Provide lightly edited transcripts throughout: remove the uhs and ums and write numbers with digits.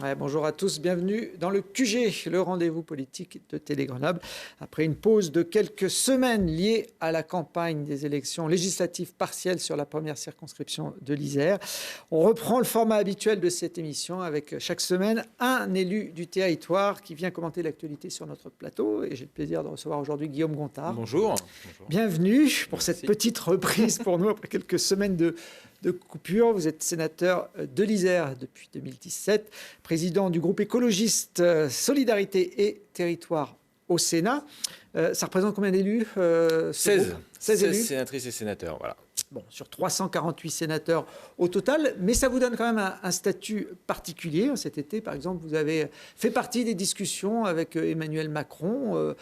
Ouais, bonjour à tous, bienvenue dans le QG, le rendez-vous politique de Télé Grenoble. Après une pause de quelques semaines liée à la campagne des élections législatives partielles sur la première circonscription de l'Isère, on reprend le format habituel de cette émission avec chaque semaine un élu du territoire qui vient commenter l'actualité sur notre plateau. Et j'ai le plaisir de recevoir aujourd'hui Guillaume Gontard. Bonjour. Bienvenue pour Merci. cette petite reprise pour nous après quelques semaines de coupure. Vous êtes sénateur de l'Isère depuis 2017, président du groupe écologiste Solidarité et Territoire au Sénat. Ça représente combien d'élus 16 élus. sénatrices et sénateurs, voilà. Bon, sur 348 sénateurs au total, mais ça vous donne quand même un statut particulier. Cet été, par exemple, vous avez fait partie des discussions avec Emmanuel Macron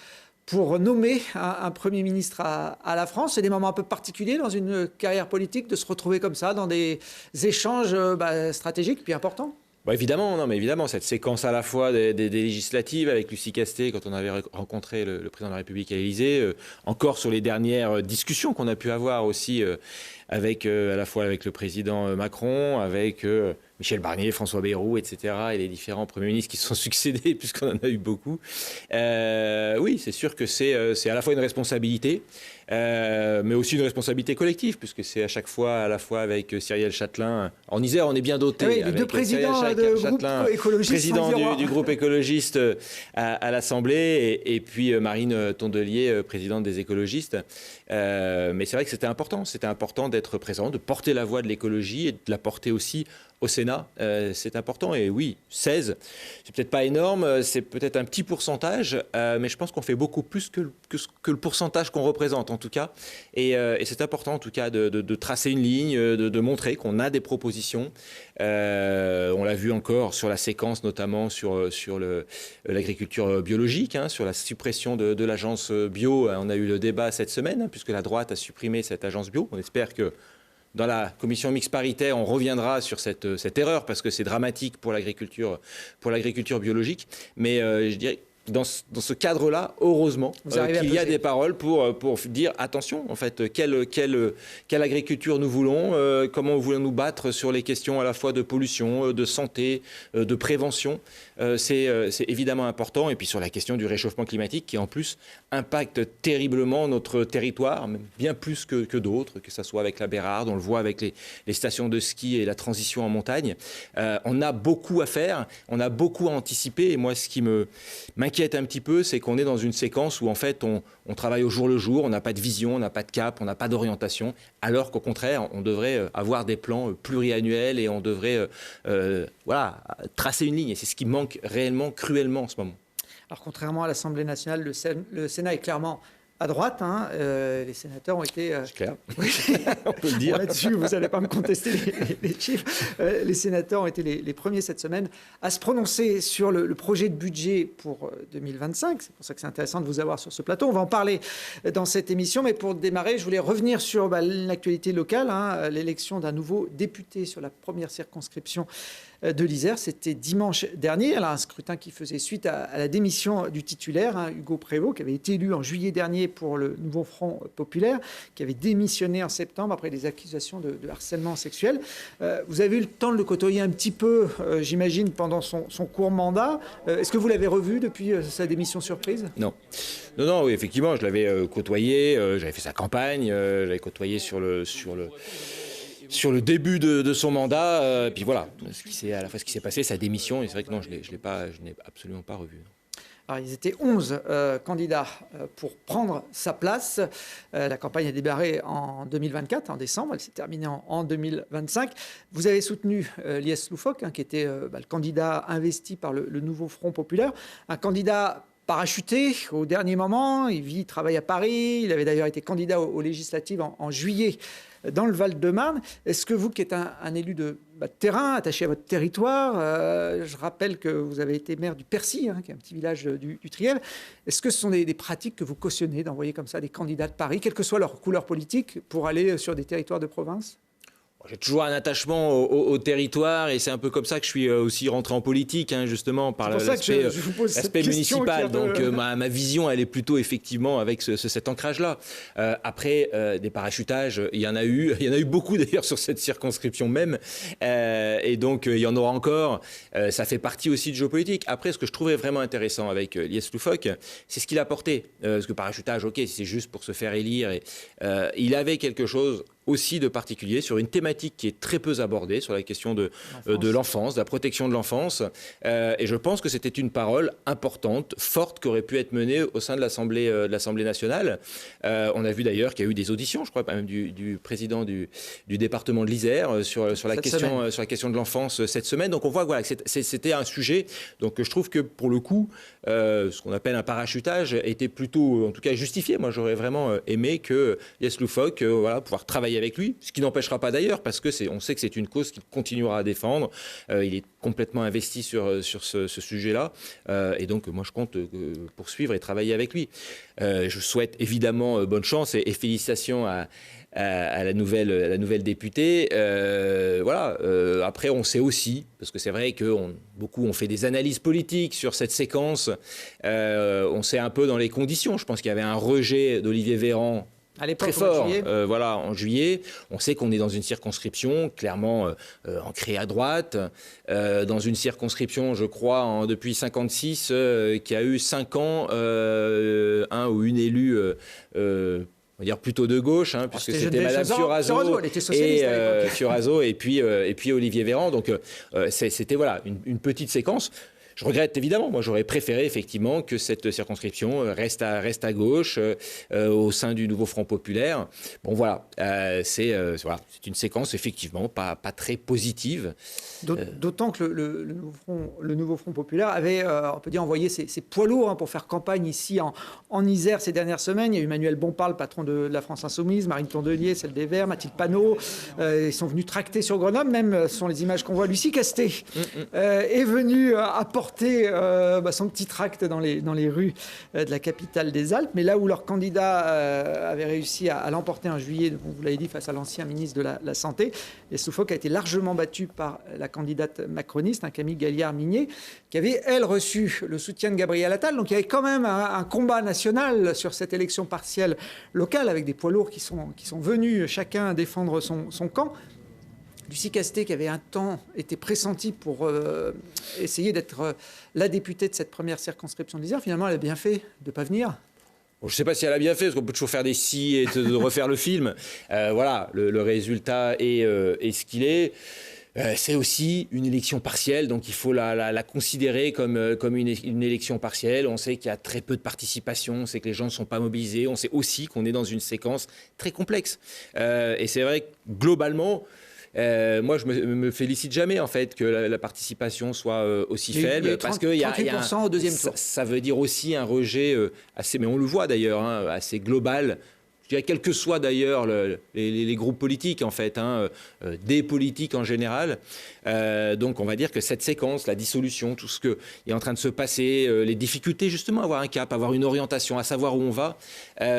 pour nommer un Premier ministre à la France. C'est des moments un peu particuliers dans une carrière politique de se retrouver comme ça dans des échanges stratégiques puis importants. Bon, évidemment, cette séquence à la fois des législatives avec Lucie Castet, quand on avait rencontré le président de la République à l'Élysée, encore sur les dernières discussions qu'on a pu avoir aussi avec à la fois avec le président Macron, avec Michel Barnier, François Bayrou, etc., et les différents premiers ministres qui se sont succédés, puisqu'on en a eu beaucoup. Oui, c'est sûr que c'est à la fois une responsabilité, mais aussi une responsabilité collective, puisque c'est à chaque fois, à la fois avec Cyrielle Châtelain. En Isère, on est bien doté. Oui, les deux présidents groupe écologiste, président du groupe écologiste à l'Assemblée, et puis Marine Tondelier, présidente des écologistes. Mais c'est vrai que c'était important d'être présent, de porter la voix de l'écologie et de la porter aussi au Sénat. C'est important. Et oui, 16, c'est peut-être pas énorme, c'est peut-être un petit pourcentage, mais je pense qu'on fait beaucoup plus que le pourcentage qu'on représente, en tout cas. Et c'est important, en tout cas, de tracer une ligne, de montrer qu'on a des propositions. On l'a vu encore sur la séquence, notamment sur l'agriculture biologique, sur la suppression de l'agence bio. On a eu le débat cette semaine, puisque la droite a supprimé cette agence bio. On espère que dans la commission mixte paritaire, on reviendra sur cette erreur, parce que c'est dramatique pour l'agriculture biologique. Mais je dirais, dans ce cadre-là, heureusement qu'il y a des paroles pour dire attention, en fait, quelle agriculture nous voulons, comment voulons nous battre sur les questions à la fois de pollution, de santé, de prévention. C'est évidemment important. Et puis sur la question du réchauffement climatique, qui en plus impacte terriblement notre territoire, même bien plus que d'autres, que ce soit avec la Bérarde, on le voit avec les stations de ski et la transition en montagne. On a beaucoup à faire, on a beaucoup à anticiper. Et moi, ce qui m'inquiète un petit peu, c'est qu'on est dans une séquence où en fait on travaille au jour le jour, on n'a pas de vision, on n'a pas de cap, on n'a pas d'orientation, alors qu'au contraire on devrait avoir des plans pluriannuels et on devrait tracer une ligne. Et c'est ce qui manque réellement, cruellement en ce moment. Alors contrairement à l'Assemblée nationale, le Sénat est clairement à droite, les sénateurs ont été... C'est clair, oui, on peut le dire. Bon, là-dessus, vous n'allez pas me contester les chiffres. Les sénateurs ont été les premiers cette semaine à se prononcer sur le projet de budget pour 2025. C'est pour ça que c'est intéressant de vous avoir sur ce plateau. On va en parler dans cette émission, mais pour démarrer, je voulais revenir sur l'actualité locale, l'élection d'un nouveau député sur la première circonscription de l'Isère. C'était dimanche dernier. Alors, un scrutin qui faisait suite à la démission du titulaire, Hugo Prévost, qui avait été élu en juillet dernier pour le Nouveau Front Populaire, qui avait démissionné en septembre après des accusations de harcèlement sexuel. Vous avez eu le temps de le côtoyer un petit peu, j'imagine, pendant son court mandat. Est-ce que vous l'avez revu depuis sa démission surprise ? Non, oui, effectivement, je l'avais côtoyé, j'avais fait sa campagne, je l'avais côtoyé sur le début de son mandat, puis voilà, ce qui s'est passé, sa démission, et c'est vrai que non, je n'ai absolument pas revu. Alors, ils étaient 11 candidats pour prendre sa place. La campagne a démarré en 2024, en décembre. Elle s'est terminée en 2025. Vous avez soutenu Lies Loufoque, qui était le candidat investi par le Nouveau Front Populaire. Un candidat parachuté au dernier moment. Il travaille à Paris. Il avait d'ailleurs été candidat aux législatives en juillet dans le Val-de-Marne. Est-ce que vous, qui êtes un élu de terrain, attaché à votre territoire, je rappelle que vous avez été maire du Percy, qui est un petit village du Triel, est-ce que ce sont des pratiques que vous cautionnez d'envoyer comme ça des candidats de Paris, quelle que soit leur couleur politique, pour aller sur des territoires de province ? j'ai toujours un attachement au territoire et c'est un peu comme ça que je suis aussi rentré en politique, hein, justement, par l'aspect municipal. Donc ma vision, elle est plutôt effectivement avec cet ancrage-là. Après, des parachutages, il y en a eu beaucoup d'ailleurs sur cette circonscription même. Et donc, il y en aura encore. Ça fait partie aussi du géopolitique. Après, ce que je trouvais vraiment intéressant avec Lies Loufoque, c'est ce qu'il a apporté. Parce que parachutage, ok, c'est juste pour se faire élire. Il avait quelque chose aussi de particulier sur une thématique qui est très peu abordée, sur la question de l'enfance, de la protection de l'enfance. Et je pense que c'était une parole importante, forte, qui aurait pu être menée au sein de l'Assemblée nationale. On a vu d'ailleurs qu'il y a eu des auditions, je crois, même du président du département de l'Isère sur la question de l'enfance cette semaine. Donc on voit voilà, que c'était un sujet. Donc je trouve que pour le coup, ce qu'on appelle un parachutage était plutôt, en tout cas, justifié. Moi, j'aurais vraiment aimé que Lies Loufoque, pouvoir travailler avec lui, ce qui n'empêchera pas d'ailleurs, parce que on sait que c'est une cause qu'il continuera à défendre. Il est complètement investi sur ce sujet-là, et donc moi je compte poursuivre et travailler avec lui. Je souhaite évidemment bonne chance et félicitations à la nouvelle députée. Après, on sait aussi, parce que c'est vrai que beaucoup ont fait des analyses politiques sur cette séquence, on sait un peu dans les conditions. Je pense qu'il y avait un rejet d'Olivier Véran très fort, en juillet. On sait qu'on est dans une circonscription clairement ancrée à droite, dans une circonscription, je crois, depuis 1956, qui a eu 5 ans un ou une élue on va dire plutôt de gauche, puisque c'était Madame Fioraso et puis Olivier Véran. Donc c'était une petite séquence. Je regrette évidemment, moi j'aurais préféré effectivement que cette circonscription reste à gauche au sein du nouveau Front populaire. Bon voilà, c'est une séquence effectivement pas très positive. D'autant que le nouveau Front populaire avait, on peut dire, envoyé ses poids lourds pour faire campagne ici en Isère ces dernières semaines. Il y a eu Manuel Bompard, patron de la France Insoumise, Marine Tondelier, celle des Verts, Mathilde Panot. Ils sont venus tracter sur Grenoble, même ce sont les images qu'on voit. Lucie Castet est venu apporter son petit tract dans les rues de la capitale des Alpes, mais là où leur candidat avait réussi à l'emporter en juillet, vous l'avez dit, face à l'ancien ministre de la Santé, Lies Loufoque a été largement battu par la candidate macroniste, Camille Galliard-Migné, qui avait, elle, reçu le soutien de Gabriel Attal. Donc il y avait quand même un combat national sur cette élection partielle locale, avec des poids lourds qui sont venus chacun défendre son camp. Lucie Castet, qui avait un temps été pressentie pour essayer d'être la députée de cette première circonscription d'Isère, finalement, elle a bien fait de ne pas venir. Bon, je ne sais pas si elle a bien fait, parce qu'on peut toujours faire des si et de refaire le film. Le résultat est ce qu'il est. C'est aussi une élection partielle, donc il faut la considérer comme une élection partielle. On sait qu'il y a très peu de participation, on sait que les gens ne sont pas mobilisés, on sait aussi qu'on est dans une séquence très complexe. Et c'est vrai que globalement, moi, je me félicite jamais en fait que la participation soit aussi faible, parce que 38% au deuxième tour. Ça veut dire aussi un rejet assez, mais on le voit d'ailleurs, assez global. Je dirais, quels que soient d'ailleurs les groupes politiques, en fait, des politiques en général. Donc, on va dire que cette séquence, la dissolution, tout ce qui est en train de se passer, les difficultés, justement, à avoir un cap, avoir une orientation, à savoir où on va,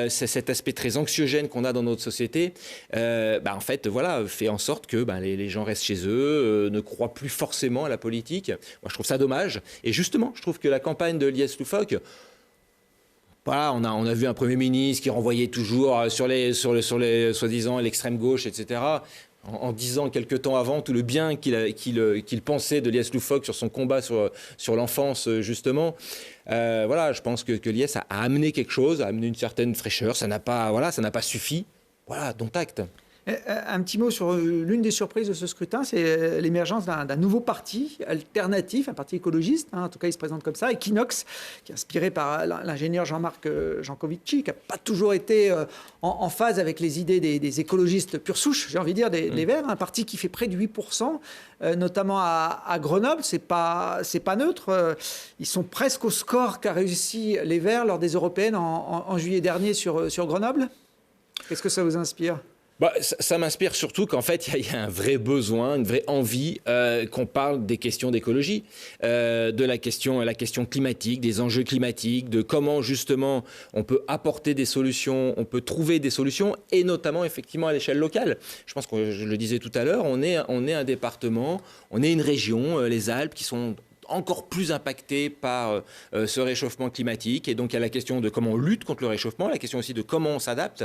c'est cet aspect très anxiogène qu'on a dans notre société, en fait, fait en sorte que les gens restent chez eux, ne croient plus forcément à la politique. Moi, je trouve ça dommage. Et justement, je trouve que la campagne de Lies Loufoque, on a vu un Premier ministre qui renvoyait toujours sur les soi-disant l'extrême gauche, etc., en disant quelque temps avant tout le bien qu'il pensait de Lies Loufoque sur son combat sur l'enfance, justement. Je pense que Lies a amené quelque chose, a amené une certaine fraîcheur. Ça n'a pas suffi. Voilà, dont acte. Un petit mot sur l'une des surprises de ce scrutin, c'est l'émergence d'un nouveau parti alternatif, un parti écologiste, en tout cas il se présente comme ça, Equinox, qui est inspiré par l'ingénieur Jean-Marc Jancovici, qui n'a pas toujours été en phase avec les idées des écologistes pure souche, j'ai envie de dire, des Verts, un parti qui fait près de 8%, notamment à Grenoble. C'est pas neutre, ils sont presque au score qu'a réussi les Verts lors des européennes en juillet dernier sur Grenoble. Qu'est-ce que ça vous inspire ? Ça m'inspire surtout qu'en fait, il y a un vrai besoin, une vraie envie qu'on parle des questions d'écologie, de la question climatique, des enjeux climatiques, de comment justement on peut apporter des solutions, on peut trouver des solutions, et notamment effectivement à l'échelle locale. Je pense que je le disais tout à l'heure, on est un département, on est une région, les Alpes, qui sont encore plus impacté par ce réchauffement climatique. Et donc, il y a la question de comment on lutte contre le réchauffement, la question aussi de comment on s'adapte.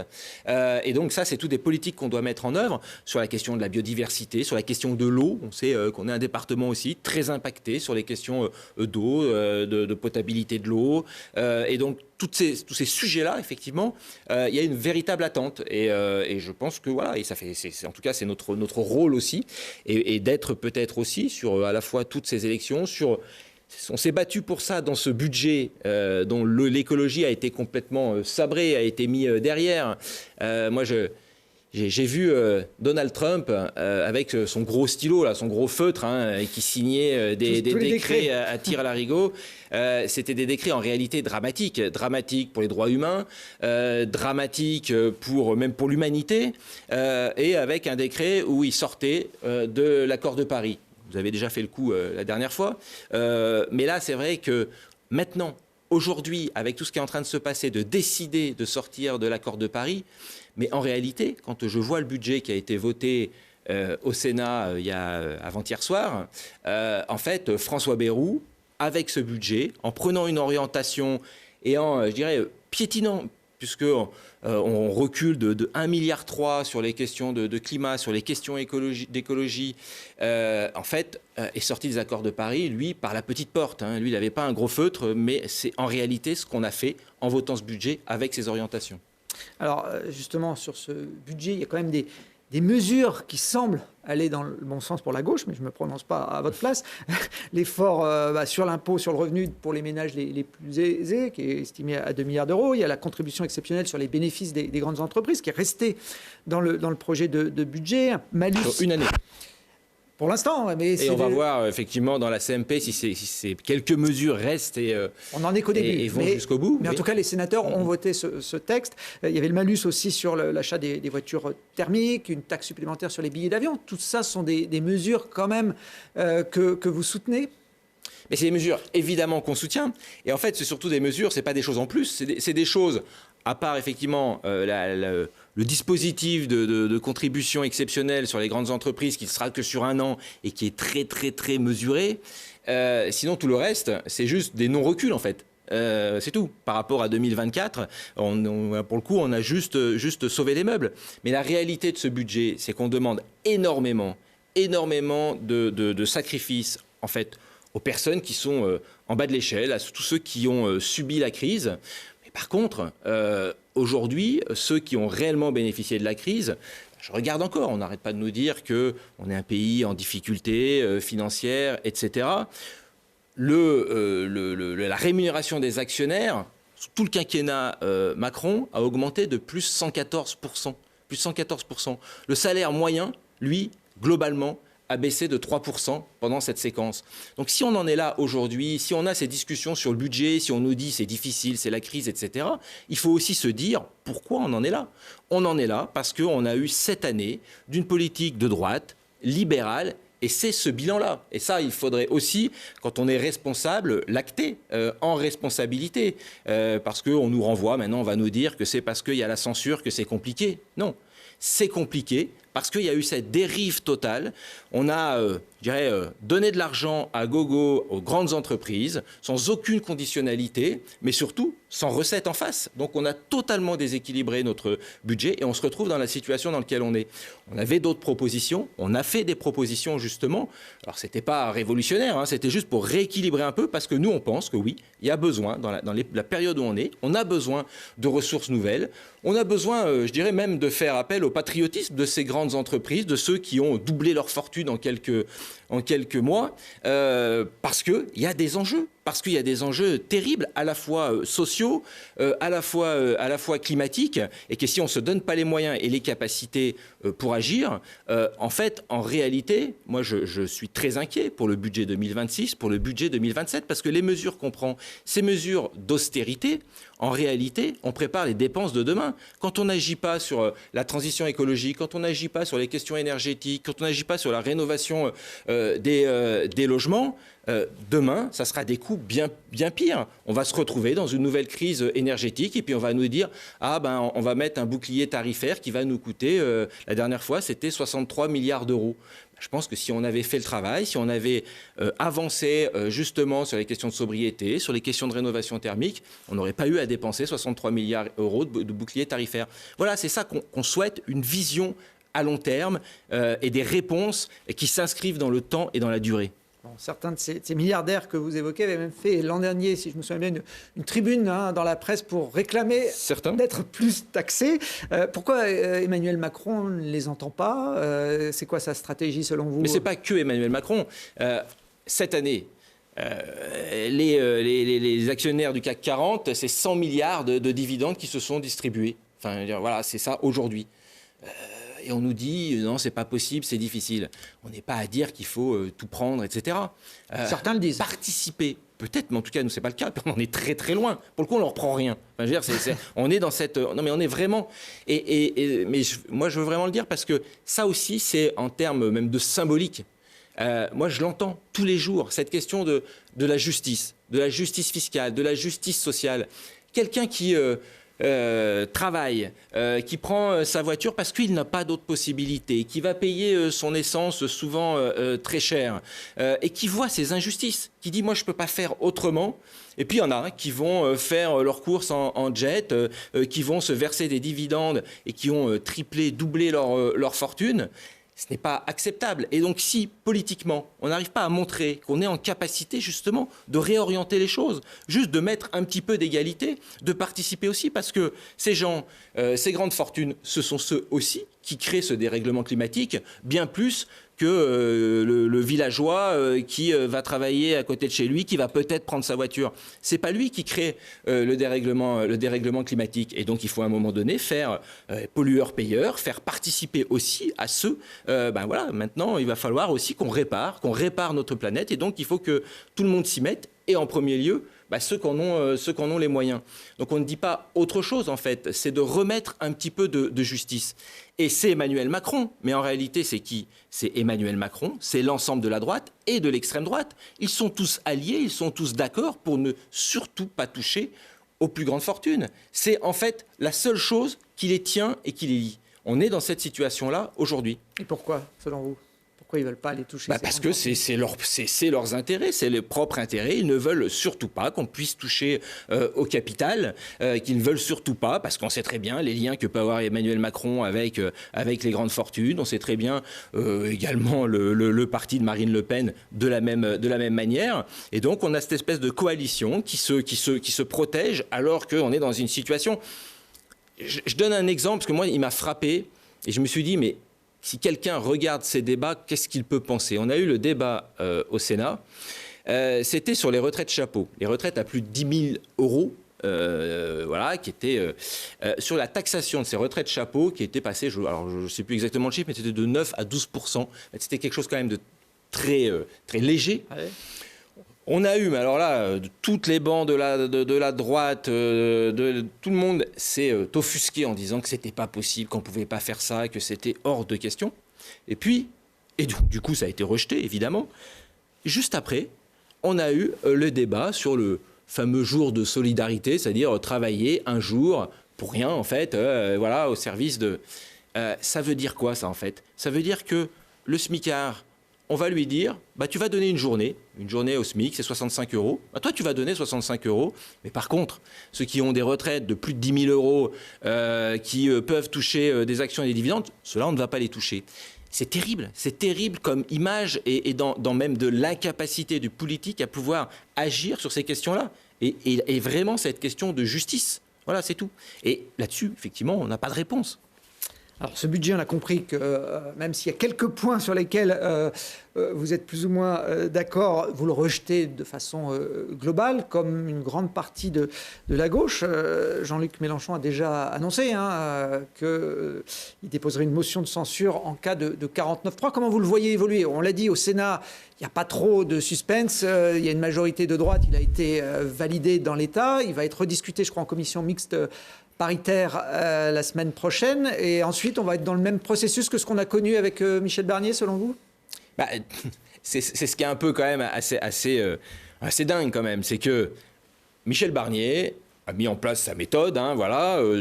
Et donc, ça, c'est toutes des politiques qu'on doit mettre en œuvre sur la question de la biodiversité, sur la question de l'eau. On sait qu'on est un département aussi très impacté sur les questions d'eau, de potabilité de l'eau. Et donc, tous ces sujets-là, effectivement, il y a une véritable attente. Et je pense que, voilà, et en tout cas, c'est notre rôle aussi, et d'être peut-être aussi sur à la fois toutes ces élections, on s'est battu pour ça dans ce budget dont l'écologie a été complètement sabrée, a été mis derrière. Moi, j'ai vu Donald Trump avec son gros stylo, là, son gros feutre, et qui signait des décrets à tir à l'arigot. C'était des décrets en réalité dramatiques pour les droits humains, dramatiques même pour l'humanité, et avec un décret où il sortait de l'accord de Paris. Vous avez déjà fait le coup la dernière fois. Mais là, c'est vrai que maintenant, aujourd'hui, avec tout ce qui est en train de se passer, de décider de sortir de l'accord de Paris, mais en réalité, quand je vois le budget qui a été voté au Sénat avant-hier soir, en fait, François Bayrou, avec ce budget, en prenant une orientation et en, je dirais, piétinant, puisqu'on recule de 1,3 milliard sur les questions de climat, sur les questions d'écologie, en fait, est sorti des accords de Paris, lui, par la petite porte. Lui, il n'avait pas un gros feutre, mais c'est en réalité ce qu'on a fait en votant ce budget avec ces orientations. Alors, justement, sur ce budget, il y a quand même des mesures qui semblent aller dans le bon sens pour la gauche, mais je ne me prononce pas à votre place. L'effort sur l'impôt sur le revenu pour les ménages les plus aisés, qui est estimé à 2 milliards d'euros. Il y a la contribution exceptionnelle sur les bénéfices des grandes entreprises, qui est restée dans le projet de budget. Malus. Sur une année. Pour l'instant, mais et on va voir effectivement dans la CMP si ces quelques mesures restent on n'en est qu'au début et vont jusqu'au bout. Mais en tout cas, les sénateurs ont voté ce texte. Il y avait le malus aussi sur l'achat des voitures thermiques, une taxe supplémentaire sur les billets d'avion. Tout ça sont des mesures quand même que vous soutenez. Mais c'est des mesures évidemment qu'on soutient. Et en fait, c'est surtout des mesures, c'est pas des choses en plus, c'est des choses. À part effectivement le dispositif de contribution exceptionnelle sur les grandes entreprises qui ne sera que sur un an et qui est très très très mesuré, sinon tout le reste c'est juste des non-reculs en fait. C'est tout. Par rapport à 2024, pour le coup, on a juste sauvé les meubles. Mais la réalité de ce budget, c'est qu'on demande énormément de sacrifices en fait aux personnes qui sont en bas de l'échelle, à tous ceux qui ont subi la crise. Par contre, aujourd'hui, ceux qui ont réellement bénéficié de la crise, je regarde encore, on n'arrête pas de nous dire qu'on est un pays en difficulté financière, etc. La rémunération des actionnaires, sous tout le quinquennat Macron, a augmenté de plus 114%. Plus 114%. Le salaire moyen, lui, globalement, a baissé de 3% pendant cette séquence. Donc si on en est là aujourd'hui, si on a ces discussions sur le budget, si on nous dit c'est difficile, c'est la crise, etc., il faut aussi se dire pourquoi on en est là. On en est là parce qu'on a eu 7 années d'une politique de droite, libérale, et c'est ce bilan-là. Et ça, il faudrait aussi, quand on est responsable, l'acter en responsabilité. Parce qu'on nous renvoie, maintenant on va nous dire que c'est parce qu'il y a la censure que c'est compliqué. Non, c'est compliqué. Parce qu'il y a eu cette dérive totale. On a, donné de l'argent à gogo aux grandes entreprises, sans aucune conditionnalité, mais surtout sans recette en face. Donc on a totalement déséquilibré notre budget et on se retrouve dans la situation dans laquelle on est. On avait d'autres propositions, on a fait des propositions justement. Alors c'était pas révolutionnaire, c'était juste pour rééquilibrer un peu, parce que nous on pense que oui, il y a besoin, dans la période où on a besoin de ressources nouvelles. On a besoin, je dirais même, de faire appel au patriotisme de ces grandes entreprises, de ceux qui ont doublé leur fortune en quelques mois, parce qu'il y a des enjeux. parce qu'il y a des enjeux terribles, à la fois sociaux, à la fois climatiques, et que si on ne se donne pas les moyens et les capacités pour agir, en fait, en réalité, moi je suis très inquiet pour le budget 2026, pour le budget 2027, parce que les mesures qu'on prend, ces mesures d'austérité, en réalité, on prépare les dépenses de demain. Quand on n'agit pas sur la transition écologique, quand on n'agit pas sur les questions énergétiques, quand on n'agit pas sur la rénovation des logements, demain, ça sera des coûts bien pires. On va se retrouver dans une nouvelle crise énergétique et puis on va nous dire on va mettre un bouclier tarifaire qui va nous coûter, la dernière fois, c'était 63 milliards d'euros. Je pense que si on avait fait le travail, si on avait avancé justement sur les questions de sobriété, sur les questions de rénovation thermique, on n'aurait pas eu à dépenser 63 milliards d'euros de bouclier tarifaire. Voilà, c'est ça qu'on souhaite, une vision à long terme et des réponses qui s'inscrivent dans le temps et dans la durée. Bon, certains de ces milliardaires que vous évoquez avaient même fait l'an dernier, si je me souviens bien, une tribune dans la presse pour réclamer d'être plus taxés. Pourquoi Emmanuel Macron ne les entend pas? C'est quoi sa stratégie selon vous? Mais ce n'est pas que Emmanuel Macron. Cette année, les actionnaires du CAC 40, c'est 100 milliards de dividendes qui se sont distribués. Enfin, voilà, c'est ça aujourd'hui. Et on nous dit non, c'est pas possible, c'est difficile. On n'est pas à dire qu'il faut tout prendre, etc. Certains le disent. Participer, peut-être, mais en tout cas, nous, c'est pas le cas. On est très très loin. Pour le coup, on ne leur prend rien. Enfin, je veux dire, on est dans cette. Non, mais on est vraiment. Moi, je veux vraiment le dire parce que ça aussi, c'est en termes même de symbolique. Moi, je l'entends tous les jours, cette question de la justice fiscale, de la justice sociale. Quelqu'un qui travaille, qui prend sa voiture parce qu'il n'a pas d'autre possibilité, qui va payer son essence souvent très cher, et qui voit ces injustices, qui dit « moi, je ne peux pas faire autrement ». Et puis, il y en a qui vont faire leurs courses en jet, qui vont se verser des dividendes et qui ont triplé, doublé leur fortune. Ce n'est pas acceptable. Et donc, si, politiquement, on n'arrive pas à montrer qu'on est en capacité, justement, de réorienter les choses, juste de mettre un petit peu d'égalité, de participer aussi, parce que ces gens, ces grandes fortunes, ce sont ceux aussi qui créent ce dérèglement climatique, bien plus que le villageois qui va travailler à côté de chez lui, qui va peut-être prendre sa voiture. C'est pas lui qui crée le dérèglement climatique. Et donc, il faut à un moment donné faire pollueur-payeur, faire participer aussi à ceux. Voilà, maintenant, il va falloir aussi qu'on répare notre planète. Et donc, il faut que tout le monde s'y mette. Et en premier lieu, ceux qui en ont les moyens. Donc on ne dit pas autre chose en fait, c'est de remettre un petit peu de justice. Et c'est Emmanuel Macron, mais en réalité c'est qui? C'est Emmanuel Macron, c'est l'ensemble de la droite et de l'extrême droite. Ils sont tous alliés, ils sont tous d'accord pour ne surtout pas toucher aux plus grandes fortunes. C'est en fait la seule chose qui les tient et qui les lie. On est dans cette situation-là aujourd'hui. Et pourquoi, selon vous? Pourquoi ils ne veulent pas les toucher? Parce que c'est leurs intérêts, c'est les propres intérêts. Ils ne veulent surtout pas qu'on puisse toucher au capital, qu'ils ne veulent surtout pas, parce qu'on sait très bien les liens que peut avoir Emmanuel Macron avec les grandes fortunes. On sait très bien également le parti de Marine Le Pen de la même manière. Et donc on a cette espèce de coalition qui se protège alors qu'on est dans une situation... Je donne un exemple, parce que moi, il m'a frappé, et je me suis dit, mais... Si quelqu'un regarde ces débats, qu'est-ce qu'il peut penser? On a eu le débat au Sénat, c'était sur les retraites chapeau, les retraites à plus de 10 000 euros, qui étaient sur la taxation de ces retraites chapeau qui était passée, je ne sais plus exactement le chiffre, mais c'était de 9 à 12%. C'était quelque chose quand même de très, très léger. Ouais. On a eu, mais alors là, toutes les bancs de la droite, tout le monde s'est offusqué en disant que c'était pas possible, qu'on pouvait pas faire ça, que c'était hors de question. Et puis, du coup, ça a été rejeté, évidemment. Juste après, on a eu le débat sur le fameux jour de solidarité, c'est-à-dire travailler un jour pour rien, en fait, au service de... ça veut dire quoi, ça, en fait? Ça veut dire que le smicard... On va lui dire, tu vas donner une journée au SMIC, c'est 65 euros. Toi, tu vas donner 65 euros. Mais par contre, ceux qui ont des retraites de plus de 10 000 euros, qui peuvent toucher des actions et des dividendes, ceux-là, on ne va pas les toucher. C'est terrible comme image et dans même de l'incapacité du politique à pouvoir agir sur ces questions-là. Et vraiment cette question de justice. Voilà, c'est tout. Et là-dessus, effectivement, on n'a pas de réponse. Alors ce budget, on a compris que même s'il y a quelques points sur lesquels vous êtes plus ou moins d'accord, vous le rejetez de façon globale, comme une grande partie de la gauche. Jean-Luc Mélenchon a déjà annoncé qu'il déposerait une motion de censure en cas de 49.3. Comment vous le voyez évoluer? On l'a dit, au Sénat, il n'y a pas trop de suspense. Il y a une majorité de droite, il a été validé dans l'État. Il va être rediscuté, je crois, en commission mixte paritaire la semaine prochaine. Et ensuite, on va être dans le même processus que ce qu'on a connu avec Michel Barnier, selon vous? C'est ce qui est un peu quand même assez dingue quand même. C'est que Michel Barnier a mis en place sa méthode,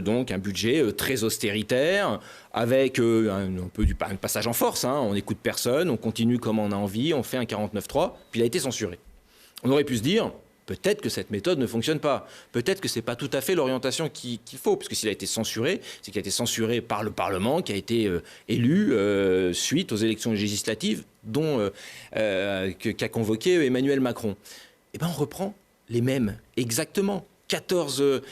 donc un budget très austéritaire, avec un peu un passage en force. On n'écoute personne, on continue comme on a envie, on fait un 49.3, puis il a été censuré. On aurait pu se dire... Peut-être que cette méthode ne fonctionne pas. Peut-être que ce n'est pas tout à fait l'orientation qu'il faut. Parce que s'il a été censuré, c'est qu'il a été censuré par le Parlement, qui a été élu suite aux élections législatives qu'a convoqué Emmanuel Macron. Eh bien, on reprend les mêmes, exactement. 14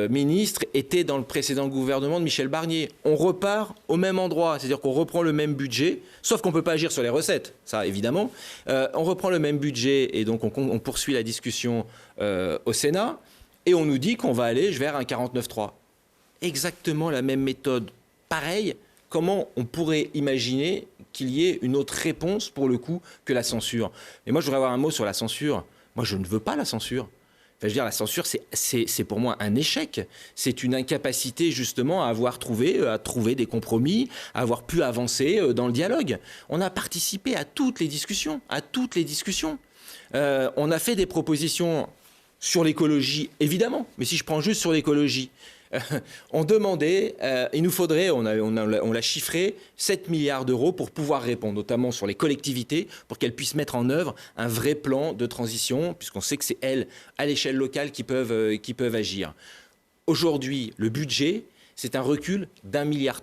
ministres étaient dans le précédent gouvernement de Michel Barnier. On repart au même endroit, c'est-à-dire qu'on reprend le même budget, sauf qu'on ne peut pas agir sur les recettes, ça évidemment. On reprend le même budget et donc on poursuit la discussion au Sénat et on nous dit qu'on va aller vers un 49.3. Exactement la même méthode. Pareil, comment on pourrait imaginer qu'il y ait une autre réponse pour le coup que la censure? Mais moi je voudrais avoir un mot sur la censure. Moi je ne veux pas la censure. Enfin, je veux dire, la censure, c'est pour moi un échec. C'est une incapacité, justement, à trouver des compromis, à avoir pu avancer dans le dialogue. On a participé à toutes les discussions, on a fait des propositions sur l'écologie, évidemment. Mais si je prends juste sur l'écologie, on demandait, il nous faudrait, on l'a chiffré, 7 milliards d'euros pour pouvoir répondre, notamment sur les collectivités, pour qu'elles puissent mettre en œuvre un vrai plan de transition, puisqu'on sait que c'est elles, à l'échelle locale, qui peuvent agir. Aujourd'hui, le budget, c'est un recul d'1,3 milliard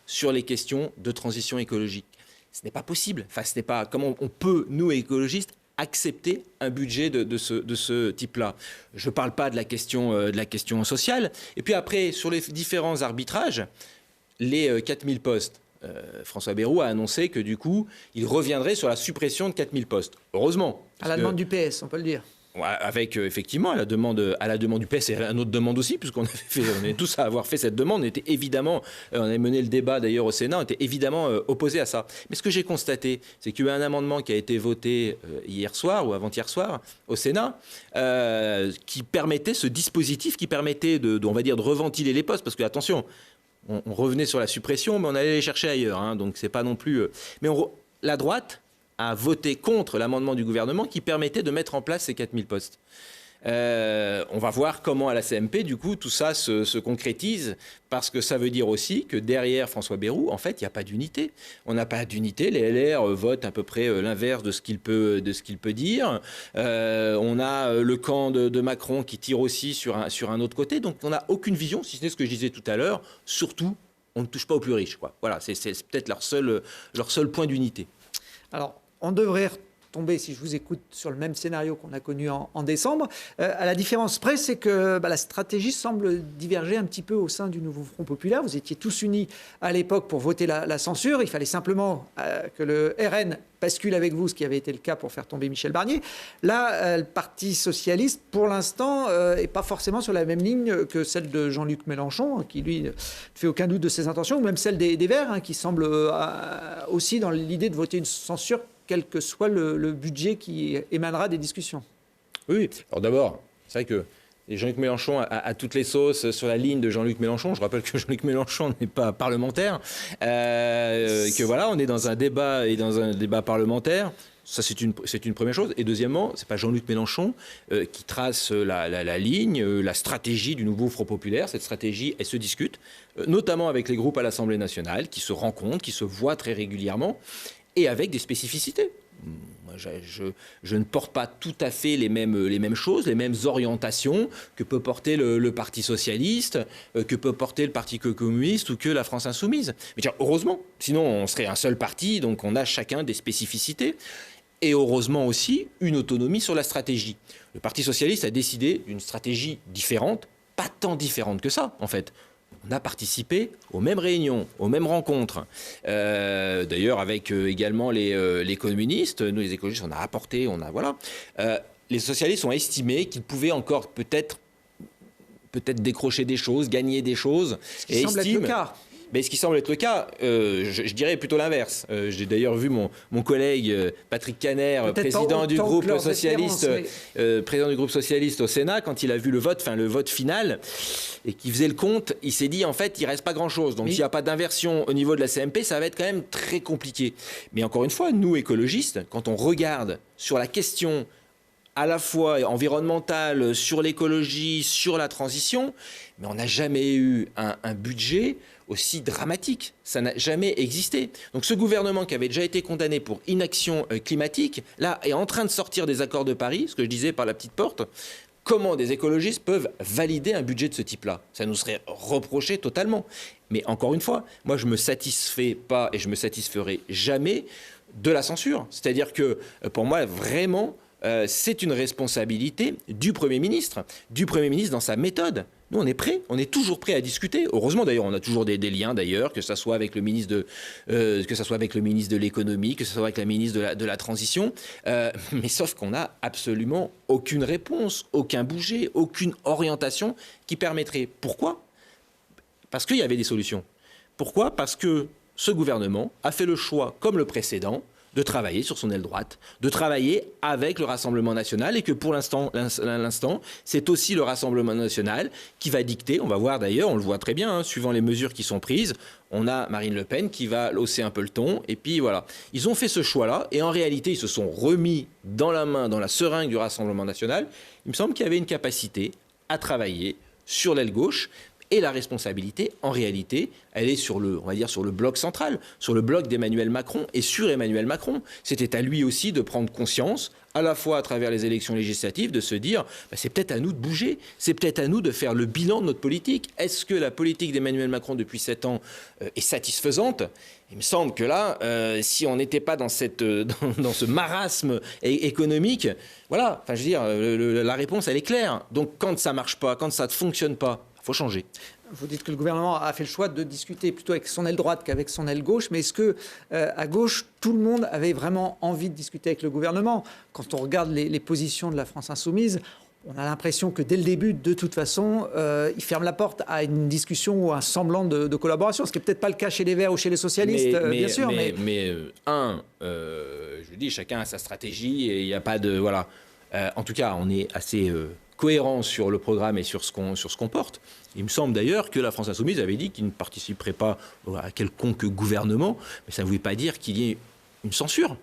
sur les questions de transition écologique. Ce n'est pas possible. Enfin, ce n'est pas comment on peut, nous, écologistes, accepter un budget de ce type-là. Je ne parle pas de la question sociale. Et puis après, sur les différents arbitrages, les 4000 postes, François Bayrou a annoncé que du coup, il reviendrait sur la suppression de 4000 postes. Heureusement. À la demande du PS, on peut le dire. Avec effectivement à la demande du PS et à notre demande aussi, puisqu'on on est tous à avoir fait cette demande. On avait mené le débat d'ailleurs au Sénat, on était évidemment opposés à ça. Mais ce que j'ai constaté, c'est qu'il y a eu un amendement qui a été voté hier soir ou avant-hier soir au Sénat, qui permettait ce dispositif, qui permettait on va dire, de reventiler les postes, parce que attention, on revenait sur la suppression, mais on allait les chercher ailleurs, donc c'est pas non plus. Mais la droite a voté contre l'amendement du gouvernement qui permettait de mettre en place ces 4000 postes. On va voir comment à la CMP, du coup, tout ça se concrétise, parce que ça veut dire aussi que derrière François Bayrou, en fait, il n'y a pas d'unité. On n'a pas d'unité. Les LR votent à peu près l'inverse de ce qu'il peut dire. On a le camp de Macron qui tire aussi sur un autre côté. Donc, on n'a aucune vision, si ce n'est ce que je disais tout à l'heure. Surtout, on ne touche pas aux plus riches, quoi. Voilà, c'est peut-être leur seul point d'unité. Alors, on devrait tomber, si je vous écoute, sur le même scénario qu'on a connu en décembre. À la différence près, c'est que la stratégie semble diverger un petit peu au sein du nouveau Front populaire. Vous étiez tous unis à l'époque pour voter la censure. Il fallait simplement que le RN bascule avec vous, ce qui avait été le cas pour faire tomber Michel Barnier. Là, le Parti socialiste, pour l'instant, n'est pas forcément sur la même ligne que celle de Jean-Luc Mélenchon, qui, lui, ne fait aucun doute de ses intentions, ou même celle des Verts, qui semble aussi dans l'idée de voter une censure quel que soit le budget qui émanera des discussions. Oui, alors d'abord, c'est vrai que Jean-Luc Mélenchon a toutes les sauces sur la ligne de Jean-Luc Mélenchon. Je rappelle que Jean-Luc Mélenchon n'est pas parlementaire, que voilà, on est dans un débat parlementaire. Ça, c'est une première chose. Et deuxièmement, c'est pas Jean-Luc Mélenchon qui trace la ligne, la stratégie du nouveau Front populaire. Cette stratégie, elle se discute, notamment avec les groupes à l'Assemblée nationale, qui se rencontrent, qui se voient très régulièrement, et avec des spécificités. Moi, je ne porte pas tout à fait les mêmes choses, les mêmes orientations que peut porter le Parti socialiste, que peut porter le Parti communiste ou que la France insoumise. Mais heureusement, sinon on serait un seul parti, donc on a chacun des spécificités. Et heureusement aussi une autonomie sur la stratégie. Le Parti socialiste a décidé d'une stratégie différente, pas tant différente que ça en fait. on a participé aux mêmes réunions, aux mêmes rencontres. D'ailleurs, avec également les communistes, nous les écologistes, on a apporté, voilà. Les socialistes ont estimé qu'ils pouvaient encore peut-être décrocher des choses, gagner des choses. Ce qui semble être le cas. Mais ce qui semble être le cas, je dirais plutôt l'inverse. J'ai d'ailleurs vu mon collègue Patrick Caner, président du groupe socialiste au Sénat, quand il a vu le vote final, et qui faisait le compte, il s'est dit en fait il reste pas grand-chose. Donc s'il n'y a pas d'inversion au niveau de la CMP, ça va être quand même très compliqué. Mais encore une fois, nous écologistes, quand on regarde sur la question à la fois environnementale, sur l'écologie, sur la transition, mais on n'a jamais eu un budget aussi dramatique. Ça n'a jamais existé. Donc ce gouvernement qui avait déjà été condamné pour inaction climatique, là, est en train de sortir des accords de Paris, ce que je disais par la petite porte. Comment des écologistes peuvent valider un budget de ce type-là? Ça nous serait reproché totalement. Mais encore une fois, moi, je ne me satisfais pas et je ne me satisferai jamais de la censure. C'est-à-dire que, pour moi, vraiment, c'est une responsabilité du Premier ministre dans sa méthode. Nous, on est prêts, on est toujours prêts à discuter. Heureusement, d'ailleurs, on a toujours des liens, d'ailleurs, que ce soit avec le ministre de l'économie, que ce soit avec la ministre de la transition. Mais sauf qu'on n'a absolument aucune réponse, aucun bouger, aucune orientation qui permettrait. Pourquoi? Parce qu'il y avait des solutions. Pourquoi? Parce que ce gouvernement a fait le choix, comme le précédent, de travailler sur son aile droite, de travailler avec le Rassemblement national, et que pour l'instant, c'est aussi le Rassemblement national qui va dicter. On va voir d'ailleurs, on le voit très bien, hein, suivant les mesures qui sont prises, on a Marine Le Pen qui va hausser un peu le ton, et puis voilà. Ils ont fait ce choix-là, et en réalité, ils se sont remis dans la seringue du Rassemblement national. Il me semble qu'il y avait une capacité à travailler sur l'aile gauche. Et la responsabilité, en réalité, elle est sur le bloc central, sur le bloc d'Emmanuel Macron et sur Emmanuel Macron. C'était à lui aussi de prendre conscience, à la fois à travers les élections législatives, de se dire c'est peut-être à nous de bouger, c'est peut-être à nous de faire le bilan de notre politique. Est-ce que la politique d'Emmanuel Macron depuis 7 ans est satisfaisante? Il me semble que là, si on n'était pas dans ce marasme économique, voilà, enfin, je veux dire, la réponse, elle est claire. Donc quand ça ne marche pas, quand ça ne fonctionne pas, il faut changer. Vous dites que le gouvernement a fait le choix de discuter plutôt avec son aile droite qu'avec son aile gauche, mais est-ce que à gauche, tout le monde avait vraiment envie de discuter avec le gouvernement? Quand on regarde les positions de la France insoumise, on a l'impression que dès le début, de toute façon, ils ferment la porte à une discussion ou un semblant de collaboration, ce qui n'est peut-être pas le cas chez les Verts ou chez les socialistes, bien sûr. Je dis, chacun a sa stratégie et il n'y a pas de... Voilà. En tout cas, on est assez... cohérent sur le programme et sur ce qu'on porte. Il me semble d'ailleurs que la France insoumise avait dit qu'il ne participerait pas à quelconque gouvernement, mais ça ne voulait pas dire qu'il y ait une censure.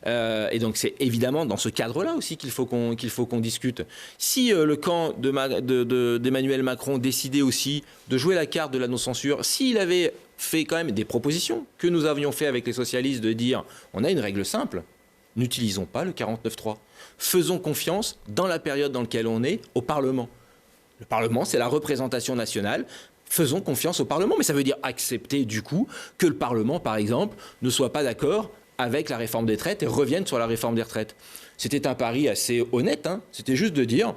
Et donc c'est évidemment dans ce cadre-là aussi qu'il faut qu'on discute. Si le camp d'Emmanuel Macron décidait aussi de jouer la carte de la non-censure, s'il avait fait quand même des propositions que nous avions fait avec les socialistes, de dire on a une règle simple, n'utilisons pas le 49.3. Faisons confiance, dans la période dans laquelle on est, au Parlement. Le Parlement, c'est la représentation nationale. Faisons confiance au Parlement. Mais ça veut dire accepter, du coup, que le Parlement, par exemple, ne soit pas d'accord avec la réforme des retraites et revienne sur la réforme des retraites. C'était un pari assez honnête. Hein. C'était juste de dire,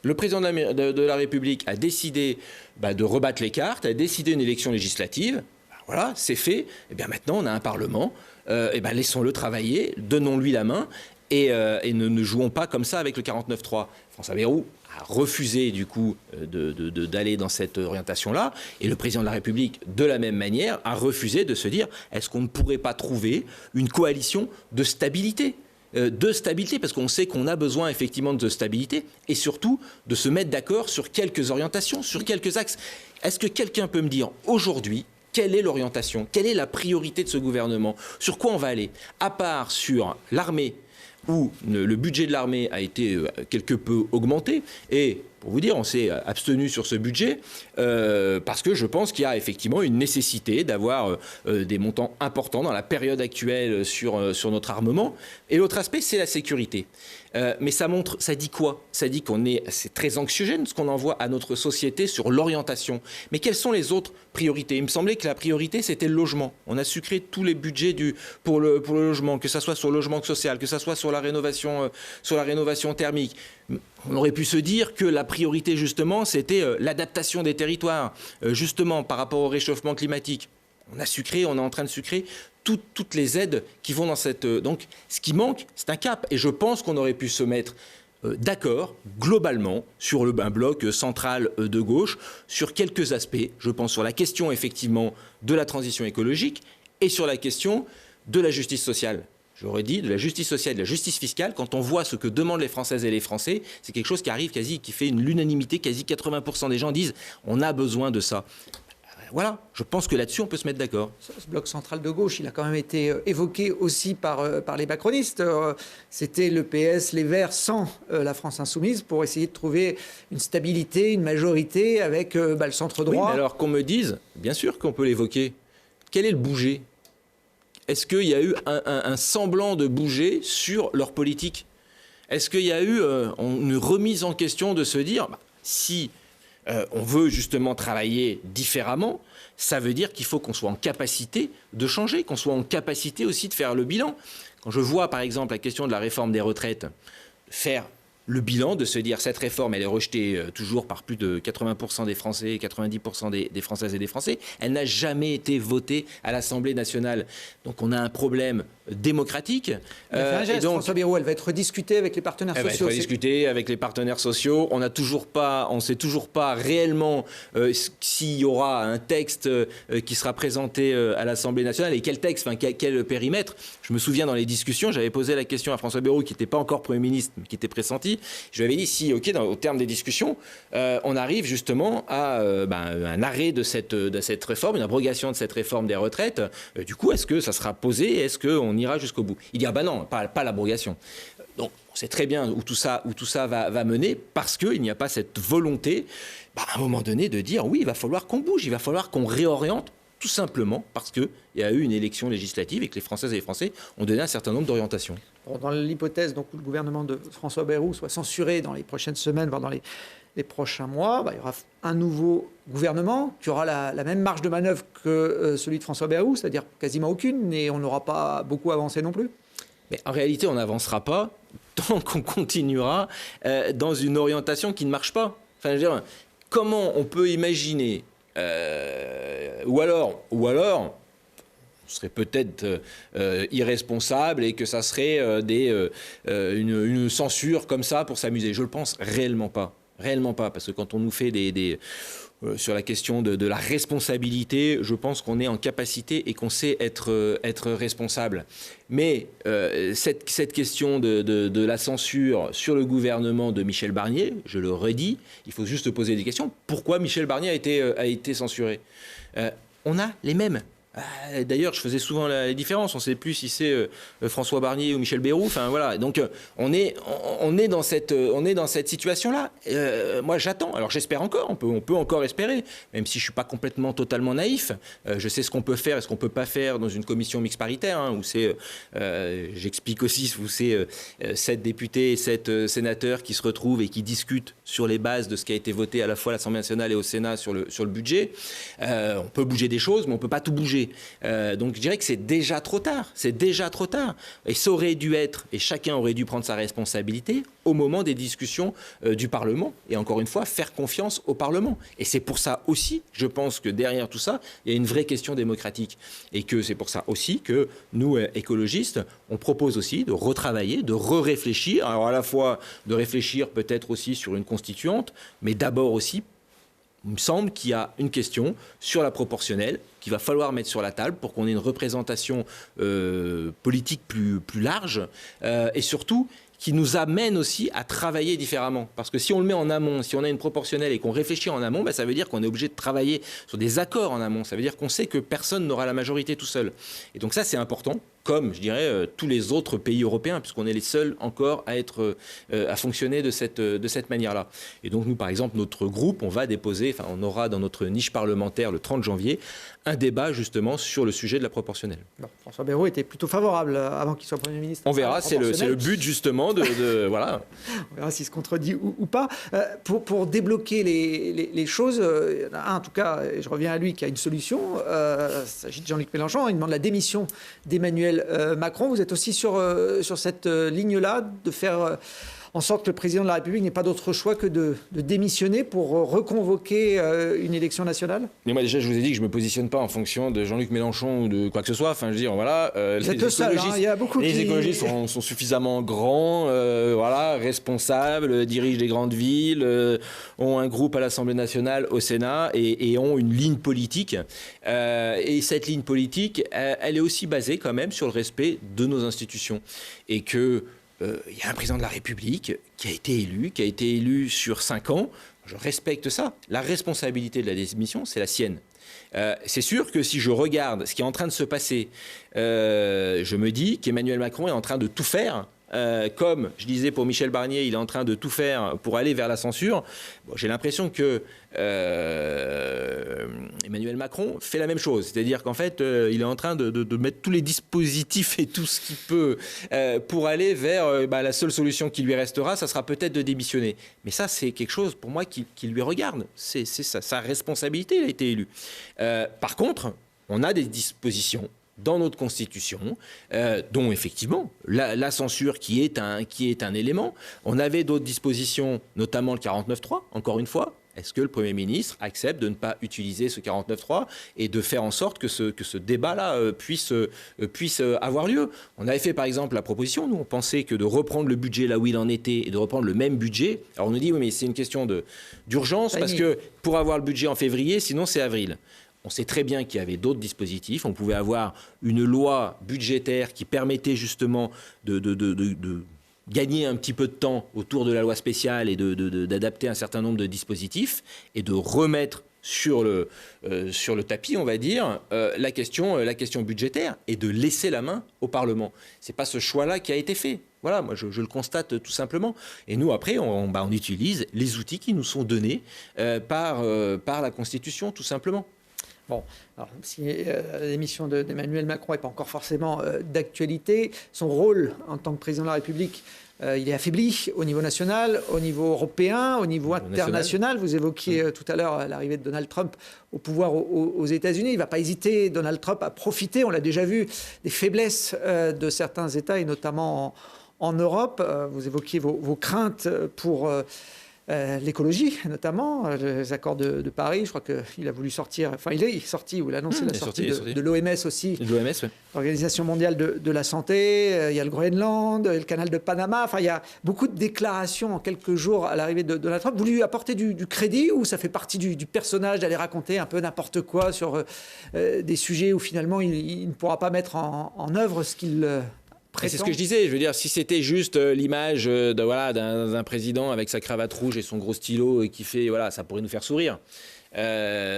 le président de la République a décidé de rebattre les cartes, a décidé une élection législative. Voilà, c'est fait. Et bien maintenant, on a un Parlement. Laissons-le travailler, donnons-lui la main. Et ne jouons pas comme ça avec le 49.3. François Bayrou a refusé du coup d'aller dans cette orientation-là, et le président de la République, de la même manière, a refusé de se dire est-ce qu'on ne pourrait pas trouver une coalition de stabilité, parce qu'on sait qu'on a besoin effectivement de stabilité, et surtout de se mettre d'accord sur quelques orientations, sur quelques axes. Est-ce que quelqu'un peut me dire aujourd'hui quelle est l'orientation, quelle est la priorité de ce gouvernement, sur quoi on va aller, à part sur l'armée, où le budget de l'armée a été quelque peu augmenté. Et pour vous dire, on s'est abstenu sur ce budget parce que je pense qu'il y a effectivement une nécessité d'avoir des montants importants dans la période actuelle sur notre armement. Et l'autre aspect, c'est la sécurité. Mais ça dit quoi? Ça dit c'est très anxiogène ce qu'on envoie à notre société sur l'orientation. Mais quelles sont les autres priorités? Il me semblait que la priorité, c'était le logement. On a sucré tous les budgets pour le logement, que ce soit sur le logement social, que ce soit soit sur la rénovation thermique. On aurait pu se dire que la priorité, justement, c'était l'adaptation des territoires, justement, par rapport au réchauffement climatique. On est en train de sucrer toutes les aides qui vont dans cette... Donc, ce qui manque, c'est un cap. Et je pense qu'on aurait pu se mettre d'accord, globalement, sur un bloc central de gauche, sur quelques aspects. Je pense sur la question, effectivement, de la transition écologique et sur la question de la justice sociale. J'aurais dit de la justice sociale, de la justice fiscale. Quand on voit ce que demandent les Françaises et les Français, c'est quelque chose qui arrive qui fait l'unanimité. Quasi 80% des gens disent on a besoin de ça. Voilà, je pense que là-dessus, on peut se mettre d'accord. Ce bloc central de gauche, il a quand même été évoqué aussi par les macronistes. C'était le PS, les Verts, sans la France insoumise, pour essayer de trouver une stabilité, une majorité avec le centre droit. Oui, mais alors qu'on me dise, bien sûr qu'on peut l'évoquer, quel est le bouger ? Est-ce qu'il y a eu un semblant de bouger sur leur politique ? Est-ce qu'il y a eu une remise en question de se dire, si... on veut justement travailler différemment, ça veut dire qu'il faut qu'on soit en capacité de changer, qu'on soit en capacité aussi de faire le bilan. Quand je vois par exemple la question de la réforme des retraites, faire le bilan, de se dire cette réforme, elle est rejetée toujours par plus de 80% des Français, 90% des Françaises et des Français, elle n'a jamais été votée à l'Assemblée nationale. Donc on a un problème démocratique. Et donc, François Bayrou, elle va être discutée avec les partenaires sociaux. Elle va être discutée avec les partenaires sociaux. On ne sait toujours pas réellement s'il y aura un texte qui sera présenté à l'Assemblée nationale et quel texte, quel périmètre. Je me souviens dans les discussions, j'avais posé la question à François Bayrou qui n'était pas encore Premier ministre, mais qui était pressenti. Je lui avais dit si, au terme des discussions, on arrive justement à un arrêt de cette réforme, une abrogation de cette réforme des retraites. Du coup, est-ce que ça sera posé ? Est-ce qu'on ira jusqu'au bout ? Il dit non, pas l'abrogation. Donc, on sait très bien où tout ça va mener parce qu'il n'y a pas cette volonté, à un moment donné, de dire oui, il va falloir qu'on bouge, il va falloir qu'on réoriente, tout simplement parce qu'il y a eu une élection législative et que les Françaises et les Français ont donné un certain nombre d'orientations. Dans l'hypothèse où le gouvernement de François Bayrou soit censuré dans les prochaines semaines, voire dans les prochains mois, il y aura un nouveau gouvernement qui aura la même marge de manœuvre que celui de François Bayrou, c'est-à-dire quasiment aucune, et on n'aura pas beaucoup avancé non plus. Mais en réalité, on n'avancera pas tant qu'on continuera dans une orientation qui ne marche pas. Enfin, je veux dire, comment on peut imaginer, ou alors, ce serait peut-être irresponsable et que ça serait une censure comme ça pour s'amuser. Je le pense réellement pas. Réellement pas, parce que quand on nous fait sur la question de la responsabilité, je pense qu'on est en capacité et qu'on sait être responsable. Mais cette question de la censure sur le gouvernement de Michel Barnier, je le redis, il faut juste poser des questions. Pourquoi Michel Barnier a été censuré ? On a les mêmes. D'ailleurs, je faisais souvent la différence. On ne sait plus si c'est François Barnier ou Michel Bayrou. Enfin voilà. Donc on est dans cette situation-là. Moi, j'attends. Alors j'espère encore. On peut encore espérer, même si je suis pas complètement totalement naïf. Je sais ce qu'on peut faire et ce qu'on peut pas faire dans une commission mixte paritaire, où c'est. J'explique aussi où c'est 7 députés et 7 sénateurs qui se retrouvent et qui discutent sur les bases de ce qui a été voté à la fois à l'Assemblée nationale et au Sénat sur le budget. On peut bouger des choses, mais on peut pas tout bouger. Donc je dirais que c'est déjà trop tard. C'est déjà trop tard. Et ça aurait dû être, et chacun aurait dû prendre sa responsabilité au moment des discussions du Parlement. Et encore une fois, faire confiance au Parlement. Et c'est pour ça aussi, je pense que derrière tout ça, il y a une vraie question démocratique. Et que c'est pour ça aussi que nous, écologistes, on propose aussi de retravailler, de réfléchir. Alors à la fois de réfléchir peut-être aussi sur une constituante, mais d'abord aussi, il me semble qu'il y a une question sur la proportionnelle qu'il va falloir mettre sur la table pour qu'on ait une représentation politique plus large et surtout qui nous amène aussi à travailler différemment. Parce que si on le met en amont, si on a une proportionnelle et qu'on réfléchit en amont, ça veut dire qu'on est obligé de travailler sur des accords en amont. Ça veut dire qu'on sait que personne n'aura la majorité tout seul. Et donc ça, c'est important, comme, je dirais, tous les autres pays européens, puisqu'on est les seuls encore à fonctionner de cette manière-là. Et donc nous, par exemple, notre groupe, on aura dans notre niche parlementaire le 30 janvier, un débat justement sur le sujet de la proportionnelle. Non, François Bayrou était plutôt favorable avant qu'il soit Premier ministre. On verra, c'est le but justement voilà. On verra s'il se contredit ou pas. Pour débloquer les choses, il y en a un en tout cas, et je reviens à lui, qui a une solution. Il s'agit de Jean-Luc Mélenchon. Il demande la démission d'Emmanuel Emmanuel Macron. Vous êtes aussi sur cette ligne-là, de faire en sorte que le président de la République n'ait pas d'autre choix que de démissionner pour reconvoquer une élection nationale? Mais moi déjà, je vous ai dit que je ne me positionne pas en fonction de Jean-Luc Mélenchon ou de quoi que ce soit. Enfin, je veux dire, voilà, les écologistes, il y a beaucoup les écologistes sont suffisamment grands, voilà, responsables, dirigent des grandes villes, ont un groupe à l'Assemblée nationale, au Sénat, et ont une ligne politique. Et cette ligne politique, elle est aussi basée quand même sur le respect de nos institutions. Et que il y a un président de la République qui a été élu sur 5 ans. Je respecte ça. La responsabilité de la démission, c'est la sienne. C'est sûr que si je regarde ce qui est en train de se passer, je me dis qu'Emmanuel Macron est en train de tout faire. Comme je disais pour Michel Barnier, il est en train de tout faire pour aller vers la censure. Bon, j'ai l'impression que Emmanuel Macron fait la même chose. C'est-à-dire qu'en fait, il est en train de mettre tous les dispositifs et tout ce qu'il peut pour aller vers la seule solution qui lui restera, ça sera peut-être de démissionner. Mais ça, c'est quelque chose pour moi qui lui regarde. C'est sa responsabilité, il a été élu. Par contre, on a des dispositions dans notre Constitution, dont effectivement la censure qui est un élément. On avait d'autres dispositions, notamment le 49.3, encore une fois. Est-ce que le Premier ministre accepte de ne pas utiliser ce 49.3 et de faire en sorte que ce débat-là puisse avoir lieu? On avait fait par exemple la proposition, nous on pensait que de reprendre le budget là où il en était et de reprendre le même budget. Alors on nous dit oui mais c'est une question d'urgence parce que pour avoir le budget en février, sinon c'est avril. On sait très bien qu'il y avait d'autres dispositifs. On pouvait avoir une loi budgétaire qui permettait justement de gagner un petit peu de temps autour de la loi spéciale et d'adapter un certain nombre de dispositifs et de remettre sur le tapis, on va dire, la question budgétaire et de laisser la main au Parlement. Ce n'est pas ce choix-là qui a été fait. Voilà, moi je le constate tout simplement. Et nous, après, on utilise les outils qui nous sont donnés par la Constitution, tout simplement. Bon, alors si l'émission d'Emmanuel Macron n'est pas encore forcément d'actualité, son rôle en tant que président de la République, il est affaibli au niveau national, au niveau européen, au niveau international. Vous évoquiez tout à l'heure l'arrivée de Donald Trump au pouvoir aux États-Unis. Il ne va pas hésiter, Donald Trump, à profiter, on l'a déjà vu, des faiblesses de certains États, et notamment en Europe. Vous évoquiez vos craintes pour l'écologie, notamment, les accords de Paris. Je crois qu'il a voulu sortir, enfin il est sorti, ou il a annoncé la sortie de l'OMS aussi, l'Organisation mondiale de la santé. Il y a le Groenland, le canal de Panama. Enfin, il y a beaucoup de déclarations en quelques jours à l'arrivée de Donald Trump. Vous lui apportez du crédit, ou ça fait partie du personnage d'aller raconter un peu n'importe quoi sur des sujets où finalement il ne pourra pas mettre en œuvre ce qu'il c'est ce que je disais, je veux dire, si c'était juste l'image d'un président avec sa cravate rouge et son gros stylo et qui fait, voilà, ça pourrait nous faire sourire.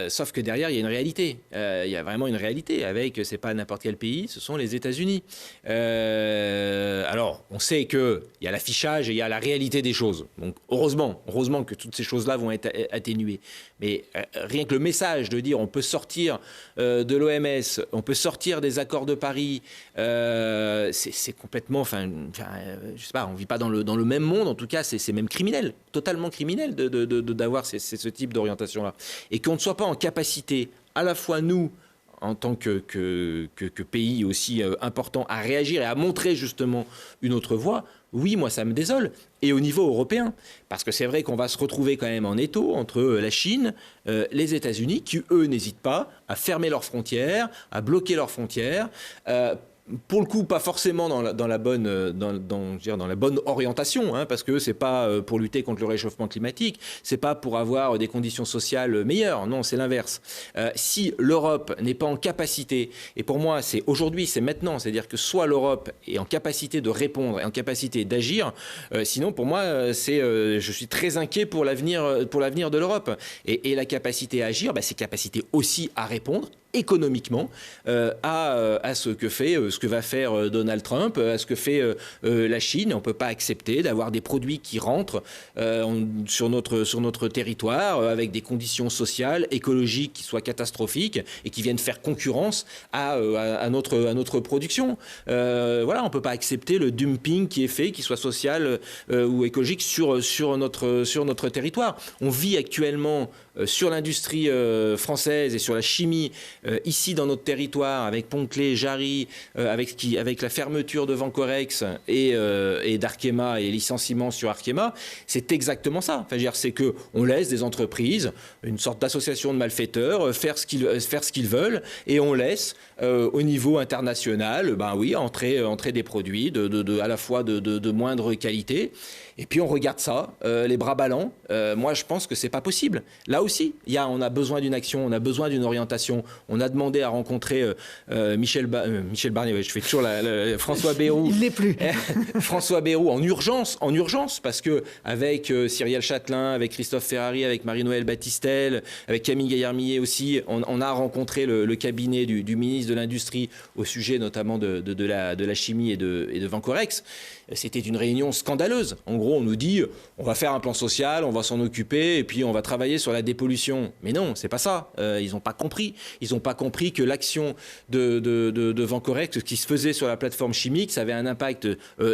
Sauf que derrière, il y a une réalité. Il y a vraiment une réalité avec, c'est pas n'importe quel pays, ce sont les États-Unis. Alors, on sait qu'il y a l'affichage et il y a la réalité des choses. Donc, heureusement que toutes ces choses-là vont être atténuées. Mais rien que le message de dire on peut sortir de l'OMS, on peut sortir des accords de Paris, c'est complètement, je sais pas, on vit pas dans le même monde. En tout cas, c'est même criminel, totalement criminel d'avoir ce type d'orientation-là. Et qu'on ne soit pas en capacité, à la fois nous, en tant que pays aussi important, à réagir et à montrer justement une autre voie, oui, moi ça me désole. Et au niveau européen, parce que c'est vrai qu'on va se retrouver quand même en étau entre la Chine, les États-Unis, qui eux n'hésitent pas à fermer leurs frontières, à bloquer leurs frontières, pour le coup, pas forcément dans la bonne orientation, hein, parce que c'est pas pour lutter contre le réchauffement climatique, c'est pas pour avoir des conditions sociales meilleures. Non, c'est l'inverse. Si l'Europe n'est pas en capacité, et pour moi, c'est aujourd'hui, c'est maintenant, c'est-à-dire que soit l'Europe est en capacité de répondre et en capacité d'agir, sinon pour moi, je suis très inquiet pour l'avenir de l'Europe. Et la capacité à agir, c'est capacité aussi à répondre économiquement à ce que va faire Donald Trump, à ce que fait la Chine. On ne peut pas accepter d'avoir des produits qui rentrent sur notre territoire avec des conditions sociales, écologiques qui soient catastrophiques et qui viennent faire concurrence à notre production. Voilà, on ne peut pas accepter le dumping qui est fait, qu'il soit social ou écologique sur notre territoire. On vit actuellement sur l'industrie française et sur la chimie ici dans notre territoire, avec Pontlé, Jarry, avec la fermeture de Vancorex et d'Arkema et les licenciements sur Arkema, c'est exactement ça. Enfin, c'est qu'on laisse des entreprises, une sorte d'association de malfaiteurs, faire ce qu'ils veulent, et on laisse au niveau international, entrer des produits à la fois de moindre qualité. Et puis on regarde ça, les bras ballants. Moi, je pense que c'est pas possible. Là aussi, on a besoin d'une action, on a besoin d'une orientation. On a demandé à rencontrer Michel Barnier. Ouais, je fais toujours François Bayrou. Il l'est plus. François Bayrou en urgence, parce que avec Cyrielle Châtelain, avec Christophe Ferrari, avec Marie-Noëlle Battistel, avec Camille Gaillard-Millet aussi, on a rencontré le cabinet du ministre de l'Industrie au sujet notamment de la chimie et de Vancorex. C'était une réunion scandaleuse. En gros, on nous dit, on va faire un plan social, on va s'en occuper, et puis on va travailler sur la dépollution. Mais non, c'est pas ça. Ils n'ont pas compris. Ils n'ont pas compris que l'action de Vancorex, ce qui se faisait sur la plateforme chimique, ça avait un impact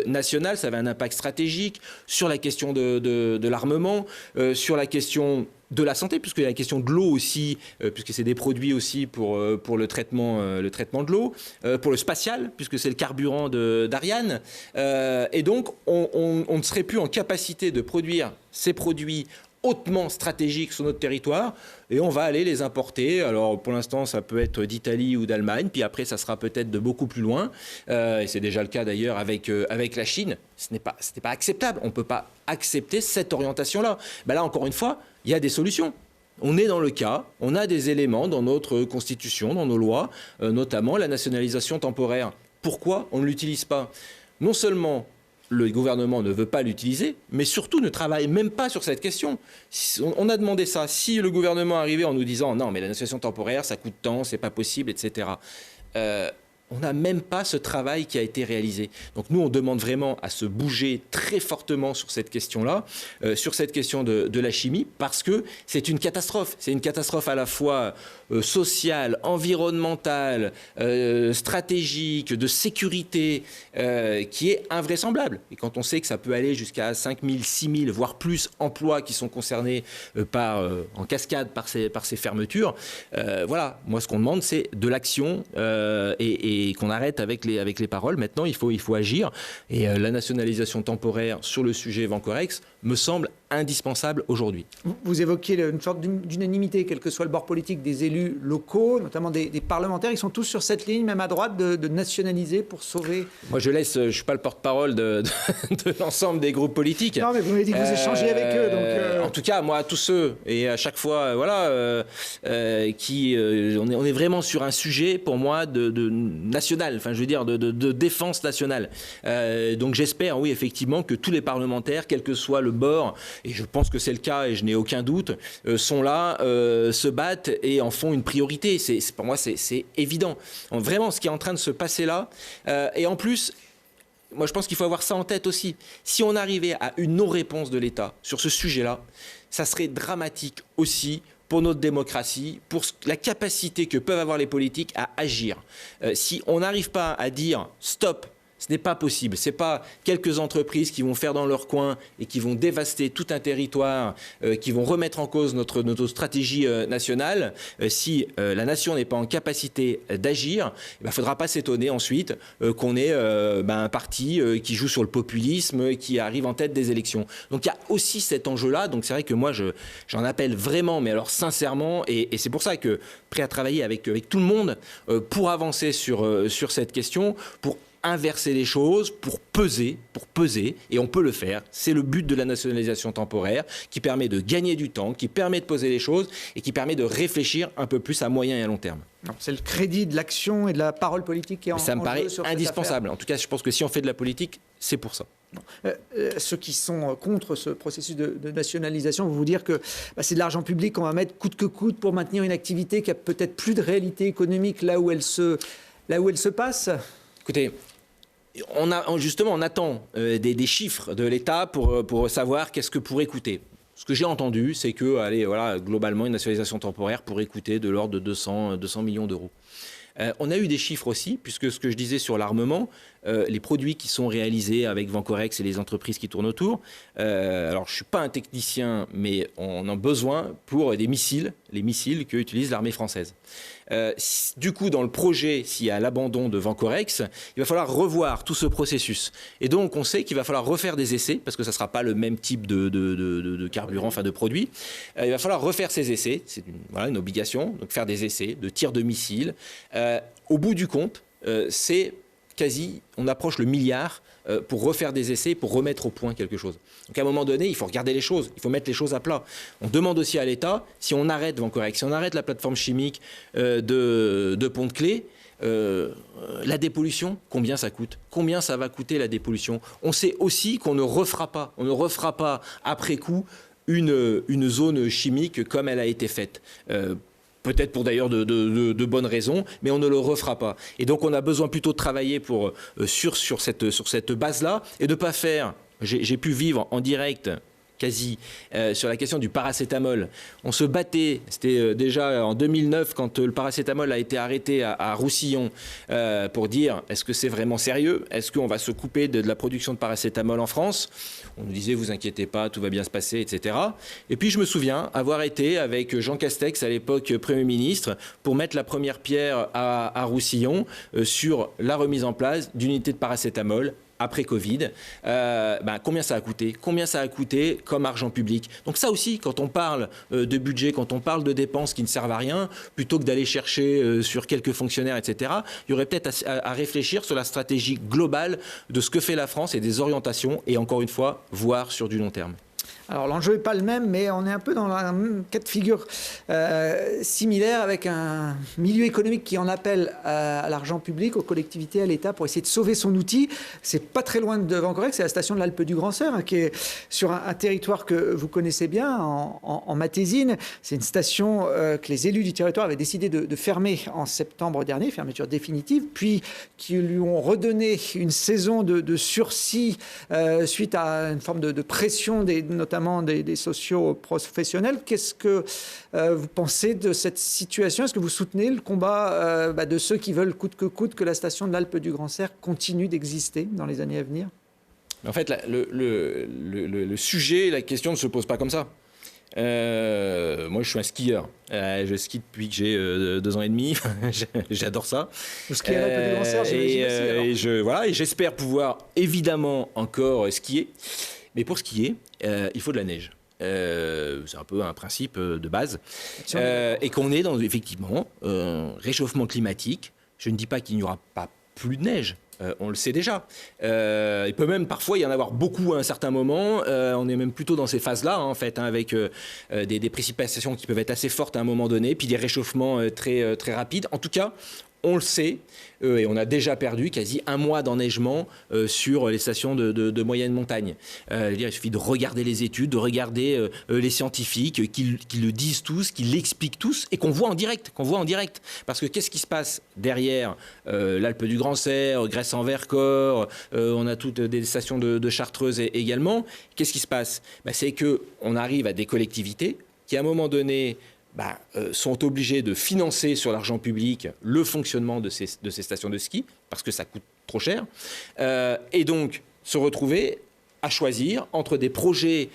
national, ça avait un impact stratégique sur la question de l'armement, sur la question de la santé, puisqu'il y a la question de l'eau aussi, puisque c'est des produits aussi pour le traitement de l'eau, pour le spatial, puisque c'est le carburant d'Ariane. Et donc, on ne serait plus en capacité de produire ces produits hautement stratégiques sur notre territoire, et on va aller les importer. Alors pour l'instant ça peut être d'Italie ou d'Allemagne, puis après ça sera peut-être de beaucoup plus loin, et c'est déjà le cas d'ailleurs avec la Chine. Ce n'est pas acceptable, on ne peut pas accepter cette orientation-là. Là encore une fois, il y a des solutions. On est dans le cas, on a des éléments dans notre constitution, dans nos lois, notamment la nationalisation temporaire. Pourquoi on ne l'utilise pas ? Non seulement le gouvernement ne veut pas l'utiliser, mais surtout ne travaille même pas sur cette question. On a demandé ça. Si le gouvernement arrivait en nous disant « Non, mais la nationalisation temporaire, ça coûte tant, c'est pas possible, etc. » On n'a même pas ce travail qui a été réalisé. Donc nous, on demande vraiment à se bouger très fortement sur cette question-là, sur cette question de la chimie, parce que c'est une catastrophe. C'est une catastrophe à la fois sociale, environnementale, stratégique, de sécurité, qui est invraisemblable. Et quand on sait que ça peut aller jusqu'à 5 000, 6 000, voire plus emplois qui sont concernés en cascade par ces fermetures, voilà. Moi, ce qu'on demande, c'est de l'action et qu'on arrête avec les paroles. Maintenant, il faut agir. Et la nationalisation temporaire sur le sujet Vancorex me semble indispensable aujourd'hui. Vous évoquiez une sorte d'unanimité, quel que soit le bord politique, des élus locaux, notamment des parlementaires. Ils sont tous sur cette ligne, même à droite, de nationaliser pour sauver... Moi, je ne suis pas le porte-parole de l'ensemble des groupes politiques. Non, mais vous m'avez dit que vous échangez avec eux. Donc En tout cas, moi, tous ceux, et à chaque fois, on est vraiment sur un sujet, pour moi, de national, enfin, je veux dire, de défense nationale. Donc, j'espère, oui, effectivement, que tous les parlementaires, quel que soit le bord, et je pense que c'est le cas et je n'ai aucun doute, sont là, se battent et en font une priorité. Pour moi, c'est évident. Vraiment, ce qui est en train de se passer là, et en plus, moi je pense qu'il faut avoir ça en tête aussi. Si on arrivait à une non-réponse de l'État sur ce sujet-là, ça serait dramatique aussi pour notre démocratie, pour la capacité que peuvent avoir les politiques à agir. Si on n'arrive pas à dire « stop », ce n'est pas possible. Ce n'est pas quelques entreprises qui vont faire dans leur coin et qui vont dévaster tout un territoire, qui vont remettre en cause notre stratégie nationale. Si la nation n'est pas en capacité d'agir, il ne faudra pas s'étonner ensuite qu'on ait un parti qui joue sur le populisme, qui arrive en tête des élections. Donc il y a aussi cet enjeu-là. Donc c'est vrai que moi, j'en appelle vraiment, mais alors sincèrement, et c'est pour ça que prêt à travailler avec tout le monde pour avancer sur cette question, pour inverser les choses, pour peser, et on peut le faire. C'est le but de la nationalisation temporaire, qui permet de gagner du temps, qui permet de poser les choses et qui permet de réfléchir un peu plus à moyen et à long terme. C'est le crédit de l'action et de la parole politique qui est en jeu. Ça me paraît indispensable. En tout cas, je pense que si on fait de la politique, c'est pour ça. Ceux qui sont contre ce processus de nationalisation vont vous dire que c'est de l'argent public qu'on va mettre coûte que coûte pour maintenir une activité qui a peut-être plus de réalité économique là où elle se passe. Écoutez, on attend des chiffres de l'État pour savoir qu'est-ce que pourrait coûter. Ce que j'ai entendu, c'est que, globalement, une nationalisation temporaire pourrait coûter de l'ordre de 200 millions d'euros. On a eu des chiffres aussi, puisque ce que je disais sur l'armement, les produits qui sont réalisés avec Vancorex et les entreprises qui tournent autour. Alors, je ne suis pas un technicien, mais on en a besoin pour des missiles, les missiles qu'utilise l'armée française. Du coup, dans le projet, s'il y a l'abandon de Vancorex, il va falloir revoir tout ce processus. Et donc, on sait qu'il va falloir refaire des essais, parce que ça ne sera pas le même type de carburant, enfin de produit. Il va falloir refaire ces essais, c'est une obligation, donc faire des essais de tir de missiles. Au bout du compte, c'est quasi, on approche le milliard pour refaire des essais, pour remettre au point quelque chose. Donc à un moment donné, il faut regarder les choses, il faut mettre les choses à plat. On demande aussi à l'État, si on arrête Vancorex, si on arrête la plateforme chimique de Pont-de-Clé, la dépollution, combien ça coûte? Combien ça va coûter la dépollution? On sait aussi qu'on ne refera pas après coup une zone chimique comme elle a été faite. Peut-être pour d'ailleurs de bonnes raisons, mais on ne le refera pas. Et donc on a besoin plutôt de travailler sur cette base-là et de ne pas faire... J'ai pu vivre en direct quasi sur la question du paracétamol. On se battait, c'était déjà en 2009 quand le paracétamol a été arrêté à Roussillon pour dire est-ce que c'est vraiment sérieux? Est-ce qu'on va se couper de la production de paracétamol en France? On nous disait vous inquiétez pas, tout va bien se passer, etc. Et puis je me souviens avoir été avec Jean Castex à l'époque Premier ministre pour mettre la première pierre à Roussillon sur la remise en place d'unités de paracétamol après Covid. Combien ça a coûté? Combien ça a coûté comme argent public? Donc ça aussi, quand on parle de budget, quand on parle de dépenses qui ne servent à rien, plutôt que d'aller chercher sur quelques fonctionnaires, etc., il y aurait peut-être à réfléchir sur la stratégie globale de ce que fait la France et des orientations, et encore une fois, voir sur du long terme. Alors l'enjeu n'est pas le même, mais on est un peu dans un cas de figure similaire avec un milieu économique qui en appelle à l'argent public, aux collectivités, à l'État pour essayer de sauver son outil. C'est pas très loin de Vancorex, c'est la station de l'Alpe du Grand Seur, qui est sur un territoire que vous connaissez bien, en Matésine. C'est une station que les élus du territoire avaient décidé de fermer en septembre dernier, fermeture définitive, puis qui lui ont redonné une saison de sursis suite à une forme de pression notamment des socio-professionnels. Qu'est-ce que vous pensez de cette situation? Est-ce que vous soutenez le combat de ceux qui veulent coûte que la station de l'Alpe du Grand Seur continue d'exister dans les années à venir? En fait, le sujet, la question ne se pose pas comme ça. Moi, je suis un skieur. Je skie depuis que j'ai 2 ans et demi. J'adore ça. Vous skiez à l'Alpe du Grand Seur, j'imagine aussi, et j'espère pouvoir évidemment encore skier. Mais pour skier, il faut de la neige. C'est un peu un principe de base. Et qu'on est dans, effectivement, réchauffement climatique. Je ne dis pas qu'il n'y aura pas plus de neige. On le sait déjà. Il peut même parfois y en avoir beaucoup à un certain moment. On est même plutôt dans ces phases-là, en fait, avec des précipitations qui peuvent être assez fortes à un moment donné, puis des réchauffements très, très rapides. En tout cas, on le sait, et on a déjà perdu quasi 1 mois d'enneigement sur les stations de moyenne montagne. Il suffit de regarder les études, de regarder les scientifiques qui le disent tous, qui l'expliquent tous, et qu'on voit en direct. Parce que qu'est-ce qui se passe derrière l'Alpe du Grand Seur, Grèce-en-Vercors, on a toutes des stations de Chartreuse également. Qu'est-ce qui se passe? C'est qu'on arrive à des collectivités qui, à un moment donné, sont obligés de financer sur l'argent public le fonctionnement de ces stations de ski, parce que ça coûte trop cher, et donc se retrouver à choisir entre des projets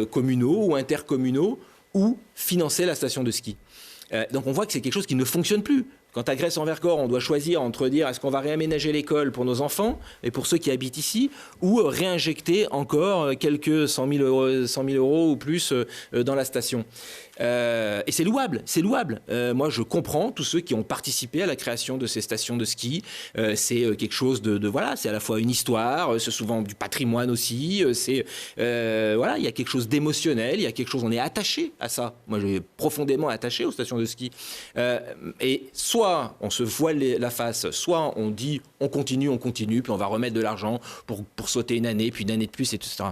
communaux ou intercommunaux ou financer la station de ski. Donc on voit que c'est quelque chose qui ne fonctionne plus. Quand à Grèce-en-Vercors, on doit choisir entre dire est-ce qu'on va réaménager l'école pour nos enfants et pour ceux qui habitent ici, ou réinjecter encore quelques 100 000 euros ou plus dans la station. Et c'est louable. Moi, je comprends tous ceux qui ont participé à la création de ces stations de ski. C'est quelque chose voilà, c'est à la fois une histoire, c'est souvent du patrimoine aussi. Voilà, il y a quelque chose d'émotionnel, il y a quelque chose, on est attaché à ça. Moi, je suis profondément attaché aux stations de ski. Et soit on se voile la face, soit on dit on continue, puis on va remettre de l'argent pour sauter une année, puis une année de plus, etc.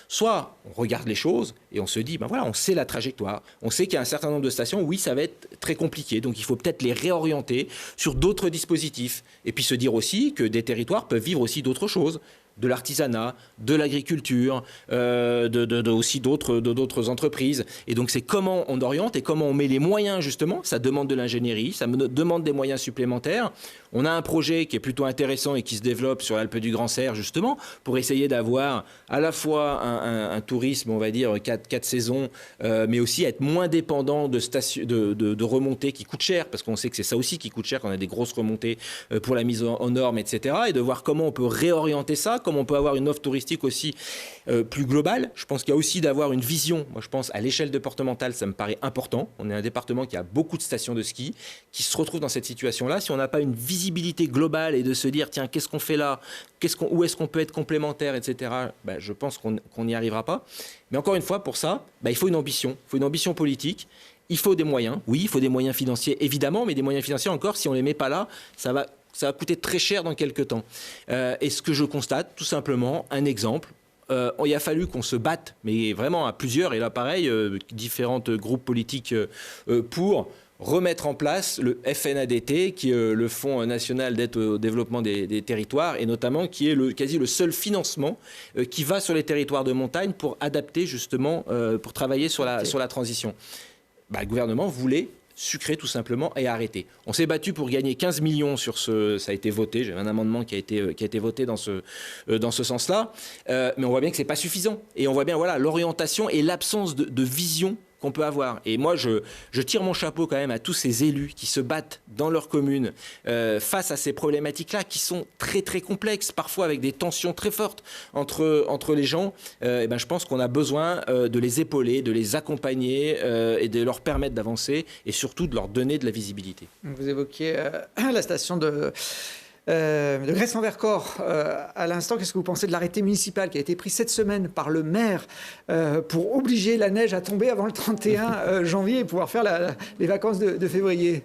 Soit on regarde les choses et on se dit, voilà, on sait la trajectoire, on sait qu'il y a un certain nombre de stations, oui, ça va être très compliqué, donc il faut peut-être les réorienter sur d'autres dispositifs. Et puis se dire aussi que des territoires peuvent vivre aussi d'autres choses. de l'artisanat, de l'agriculture, aussi d'autres entreprises. Et donc c'est comment on oriente et comment on met les moyens justement. Ça demande de l'ingénierie, ça demande des moyens supplémentaires. On a un projet qui est plutôt intéressant et qui se développe sur l'Alpe du Grand Serre justement pour essayer d'avoir à la fois un tourisme, on va dire, 4 saisons, mais aussi être moins dépendant de remontées qui coûtent cher, parce qu'on sait que c'est ça aussi qui coûte cher quand on a des grosses remontées pour la mise aux normes, etc. Et de voir comment on peut réorienter ça, comment on peut avoir une offre touristique aussi plus globale. Je pense qu'il y a aussi d'avoir une vision. Moi, je pense à l'échelle départementale, ça me paraît important. On est un département qui a beaucoup de stations de ski, qui se retrouve dans cette situation-là. Si on n'a pas une visibilité globale et de se dire, tiens, qu'est-ce qu'on fait là, où est-ce qu'on peut être complémentaire, etc., je pense qu'on n'y arrivera pas. Mais encore une fois, pour ça, il faut une ambition. Il faut une ambition politique. Il faut des moyens. Oui, il faut des moyens financiers, évidemment, mais des moyens financiers encore, si on ne les met pas là, ça va coûter très cher dans quelques temps. Et ce que je constate, tout simplement, un exemple, il a fallu qu'on se batte, mais vraiment à plusieurs, et là pareil, différents groupes politiques pour remettre en place le FNADT, qui est le Fonds national d'aide au développement des territoires, et notamment qui est quasi le seul financement qui va sur les territoires de montagne pour adapter justement, pour travailler sur la transition. Le gouvernement voulait sucrer tout simplement et arrêter. On s'est battu pour gagner 15 millions sur ça a été voté, j'ai un amendement qui a été voté dans ce sens-là, mais on voit bien que c'est pas suffisant. Et on voit bien l'orientation et l'absence de vision qu'on peut avoir. Et moi, je tire mon chapeau quand même à tous ces élus qui se battent dans leur commune face à ces problématiques-là qui sont très très complexes, parfois avec des tensions très fortes entre les gens. Je pense qu'on a besoin de les épauler, de les accompagner et de leur permettre d'avancer et surtout de leur donner de la visibilité. Vous évoquiez la station de Gresse-en-Vercors à l'instant. Qu'est-ce que vous pensez de l'arrêté municipal qui a été pris cette semaine par le maire pour obliger la neige à tomber avant le 31 janvier et pouvoir faire les vacances de février?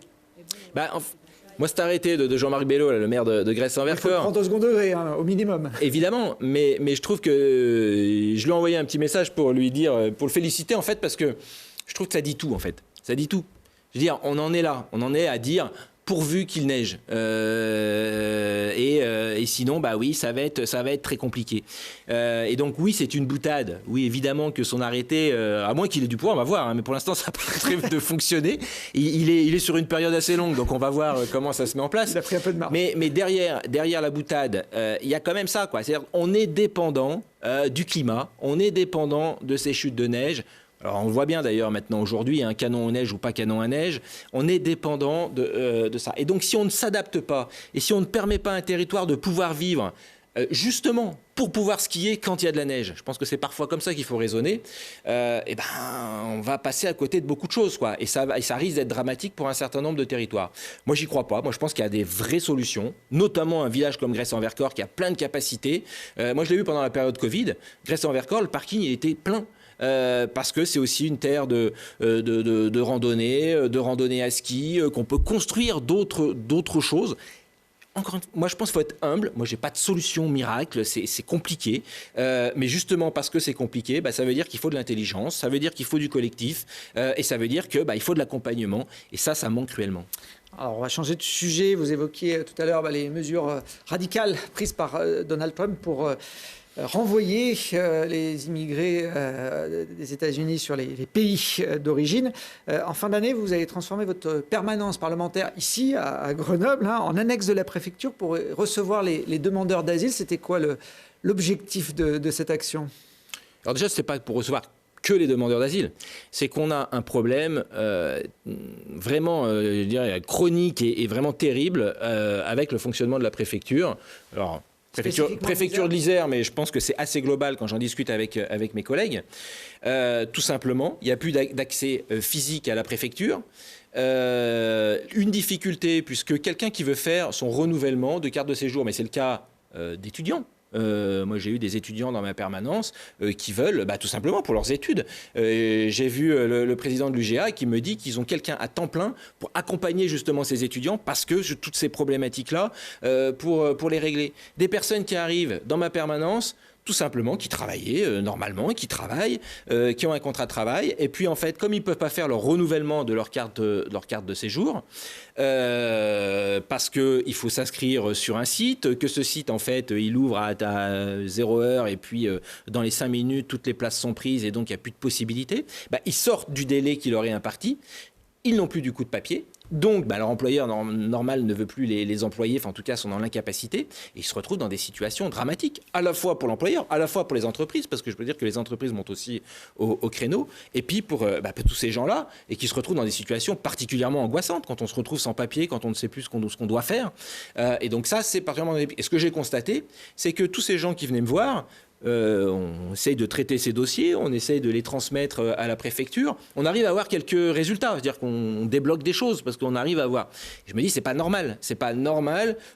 Moi, cet arrêté de Jean-Marc Bello, le maire de Gresse-en-Vercors... Il faut prendre au second degré, au minimum. Évidemment, mais je trouve que... Je lui ai envoyé un petit message pour lui dire, pour le féliciter, en fait, parce que je trouve que ça dit tout, en fait. Ça dit tout. Je veux dire, on en est là. On en est à dire... pourvu qu'il neige. Et sinon, oui, ça va être très compliqué. Et donc, oui, c'est une boutade. Oui, évidemment que son arrêté, à moins qu'il ait du pouvoir, on va voir, mais pour l'instant, ça n'a pas très de fonctionner. Il est sur une période assez longue, donc on va voir comment ça se met en place. Il a pris un peu de marge. Mais derrière la boutade, il y a quand même ça, quoi. C'est-à-dire, on est dépendant du climat, on est dépendant de ces chutes de neige. Alors on le voit bien d'ailleurs maintenant aujourd'hui, canon à neige ou pas canon à neige, on est dépendant de ça. Et donc si on ne s'adapte pas et si on ne permet pas à un territoire de pouvoir vivre justement pour pouvoir skier quand il y a de la neige, je pense que c'est parfois comme ça qu'il faut raisonner, on va passer à côté de beaucoup de choses, quoi. Et ça risque d'être dramatique pour un certain nombre de territoires. Moi, j'y crois pas. Moi, je pense qu'il y a des vraies solutions, notamment un village comme Gresse-en-Vercors qui a plein de capacités. Moi, je l'ai vu pendant la période Covid. Gresse-en-Vercors, le parking, il était plein. Parce que c'est aussi une terre de randonnée à ski, qu'on peut construire d'autres choses. Encore une fois, moi je pense qu'il faut être humble. Moi j'ai pas de solution miracle, c'est compliqué, mais justement parce que c'est compliqué, ça veut dire qu'il faut de l'intelligence, ça veut dire qu'il faut du collectif, et ça veut dire que il faut de l'accompagnement, et ça manque cruellement. Alors on va changer de sujet. Vous évoquiez tout à l'heure les mesures radicales prises par Donald Trump pour renvoyer les immigrés des États-Unis sur les pays d'origine. En fin d'année, vous avez transformé votre permanence parlementaire ici, à Grenoble, en annexe de la préfecture pour recevoir les demandeurs d'asile. C'était quoi l'objectif de cette action? Alors déjà, ce n'est pas pour recevoir que les demandeurs d'asile. C'est qu'on a un problème vraiment, je dirais, chronique et vraiment terrible avec le fonctionnement de la préfecture. Alors, préfecture de l'Isère, mais je pense que c'est assez global quand j'en discute avec mes collègues. Tout simplement, il n'y a plus d'accès physique à la préfecture. Une difficulté, puisque quelqu'un qui veut faire son renouvellement de carte de séjour, mais c'est le cas d'étudiants. Moi, j'ai eu des étudiants dans ma permanence qui veulent, tout simplement pour leurs études. J'ai vu le président de l'UGA qui me dit qu'ils ont quelqu'un à temps plein pour accompagner justement ces étudiants parce que toutes ces problématiques-là, pour les régler. Des personnes qui arrivent dans ma permanence, tout simplement, qui travaillaient normalement, qui travaillent, qui ont un contrat de travail. Et puis, en fait, comme ils ne peuvent pas faire le renouvellement de leur carte de séjour, parce qu'il faut s'inscrire sur un site, que ce site, en fait, il ouvre à 0 heure, et puis dans les 5 minutes, toutes les places sont prises, et donc il n'y a plus de possibilité. Ils sortent du délai qui leur est imparti. Ils n'ont plus du coup de papier. Donc, leur employeur normal ne veut plus les employer, enfin en tout cas sont dans l'incapacité, et ils se retrouvent dans des situations dramatiques, à la fois pour l'employeur, à la fois pour les entreprises, parce que je peux dire que les entreprises montent aussi au créneau, et puis pour tous ces gens-là, et qui se retrouvent dans des situations particulièrement angoissantes, quand on se retrouve sans papier, quand on ne sait plus ce qu'on doit faire. Et donc ça, c'est particulièrement... Et ce que j'ai constaté, c'est que tous ces gens qui venaient me voir, on essaye de traiter ces dossiers, on essaye de les transmettre à la préfecture, on arrive à avoir quelques résultats, c'est-à-dire qu'on débloque des choses parce qu'on arrive à voir. Je me dis c'est pas normal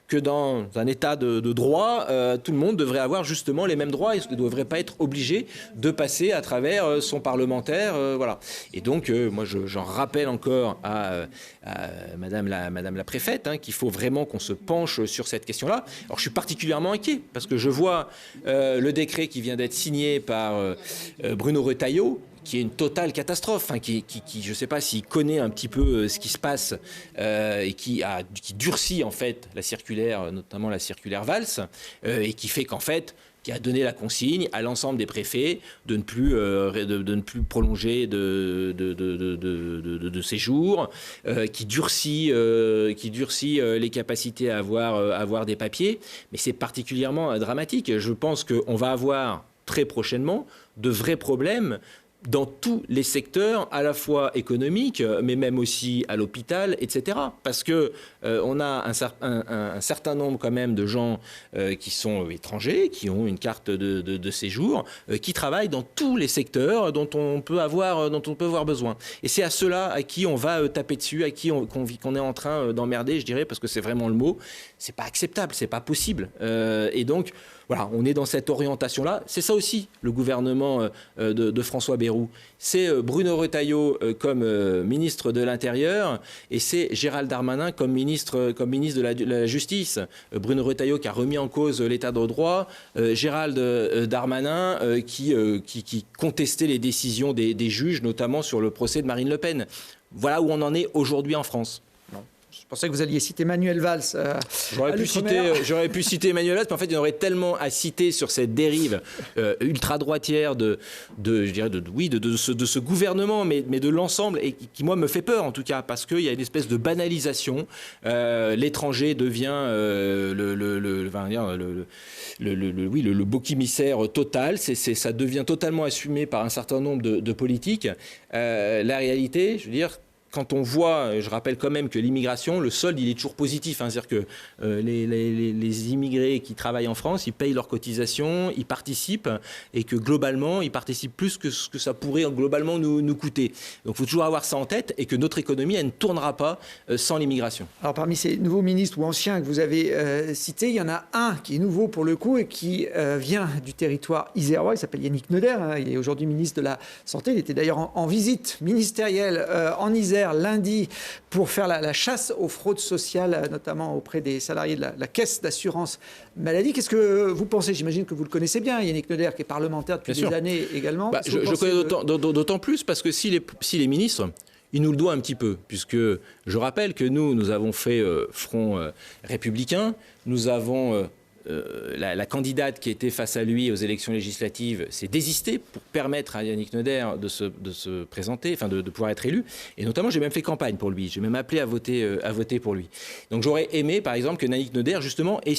que dans un état de droit, tout le monde devrait avoir justement les mêmes droits et ne devrait pas être obligé de passer à travers son parlementaire, voilà. Et donc moi j'en rappelle encore à Madame la préfète qu'il faut vraiment qu'on se penche sur cette question-là. Alors je suis particulièrement inquiet parce que je vois le décret qui vient d'être signé par Bruno Retailleau, qui est une totale catastrophe, qui je ne sais pas s'il connaît un petit peu ce qui se passe et qui durcit en fait la circulaire, notamment la circulaire Valls, et qui fait qu'en fait, qui a donné la consigne à l'ensemble des préfets de ne plus prolonger de séjour, qui durcit les capacités à avoir des papiers. Mais c'est particulièrement dramatique. Je pense qu'on va avoir très prochainement de vrais problèmes dans tous les secteurs, à la fois économiques, mais même aussi à l'hôpital, etc. Parce que on a un certain nombre quand même de gens qui sont étrangers, qui ont une carte de séjour, qui travaillent dans tous les secteurs dont on peut avoir besoin. Et c'est à ceux-là à qui on va taper dessus, à qui qu'on est en train d'emmerder, je dirais, parce que c'est vraiment le mot. C'est pas acceptable, c'est pas possible. Et donc, voilà, on est dans cette orientation-là. C'est ça aussi, le gouvernement de François Bayrou. C'est Bruno Retailleau comme ministre de l'Intérieur et c'est Gérald Darmanin comme ministre de la Justice. Bruno Retailleau qui a remis en cause l'état de droit, Gérald Darmanin qui contestait les décisions des juges, notamment sur le procès de Marine Le Pen. Voilà où on en est aujourd'hui en France. Je pensais que vous alliez citer Manuel Valls. J'aurais pu citer Manuel Valls, mais en fait, il y en aurait tellement à citer sur cette dérive ultra-droitière de ce gouvernement, mais de l'ensemble, et qui, moi, me fait peur, en tout cas, parce qu'il y a une espèce de banalisation. L'étranger devient le bouc émissaire total. Ça devient totalement assumé par un certain nombre de politiques. La réalité, je veux dire, quand on voit, je rappelle quand même que l'immigration, le solde, il est toujours positif. C'est-à-dire que les immigrés qui travaillent en France, ils payent leurs cotisations, ils participent, et que globalement, ils participent plus que ce que ça pourrait globalement nous coûter. Donc il faut toujours avoir ça en tête, et que notre économie, elle ne tournera pas sans l'immigration. Alors parmi ces nouveaux ministres ou anciens que vous avez cités, il y en a un qui est nouveau pour le coup, et qui vient du territoire isérois. Il s'appelle Yannick Neuder. Il est aujourd'hui ministre de la Santé. Il était d'ailleurs en visite ministérielle en Isère lundi pour faire la chasse aux fraudes sociales, notamment auprès des salariés de la caisse d'assurance maladie. Qu'est-ce que vous pensez? J'imagine que vous le connaissez bien, Yannick Neuder, qui est parlementaire depuis des années également. Je connais d'autant plus parce que si les ministres, ils nous le doivent un petit peu, puisque je rappelle que nous avons fait front républicain, nous avons... la candidate qui était face à lui aux élections législatives s'est désistée pour permettre à Yannick Neuder de se présenter, enfin de pouvoir être élu. Et notamment, j'ai même fait campagne pour lui. J'ai même appelé à voter pour lui. Donc j'aurais aimé, par exemple, que Yannick Neuder, justement, ait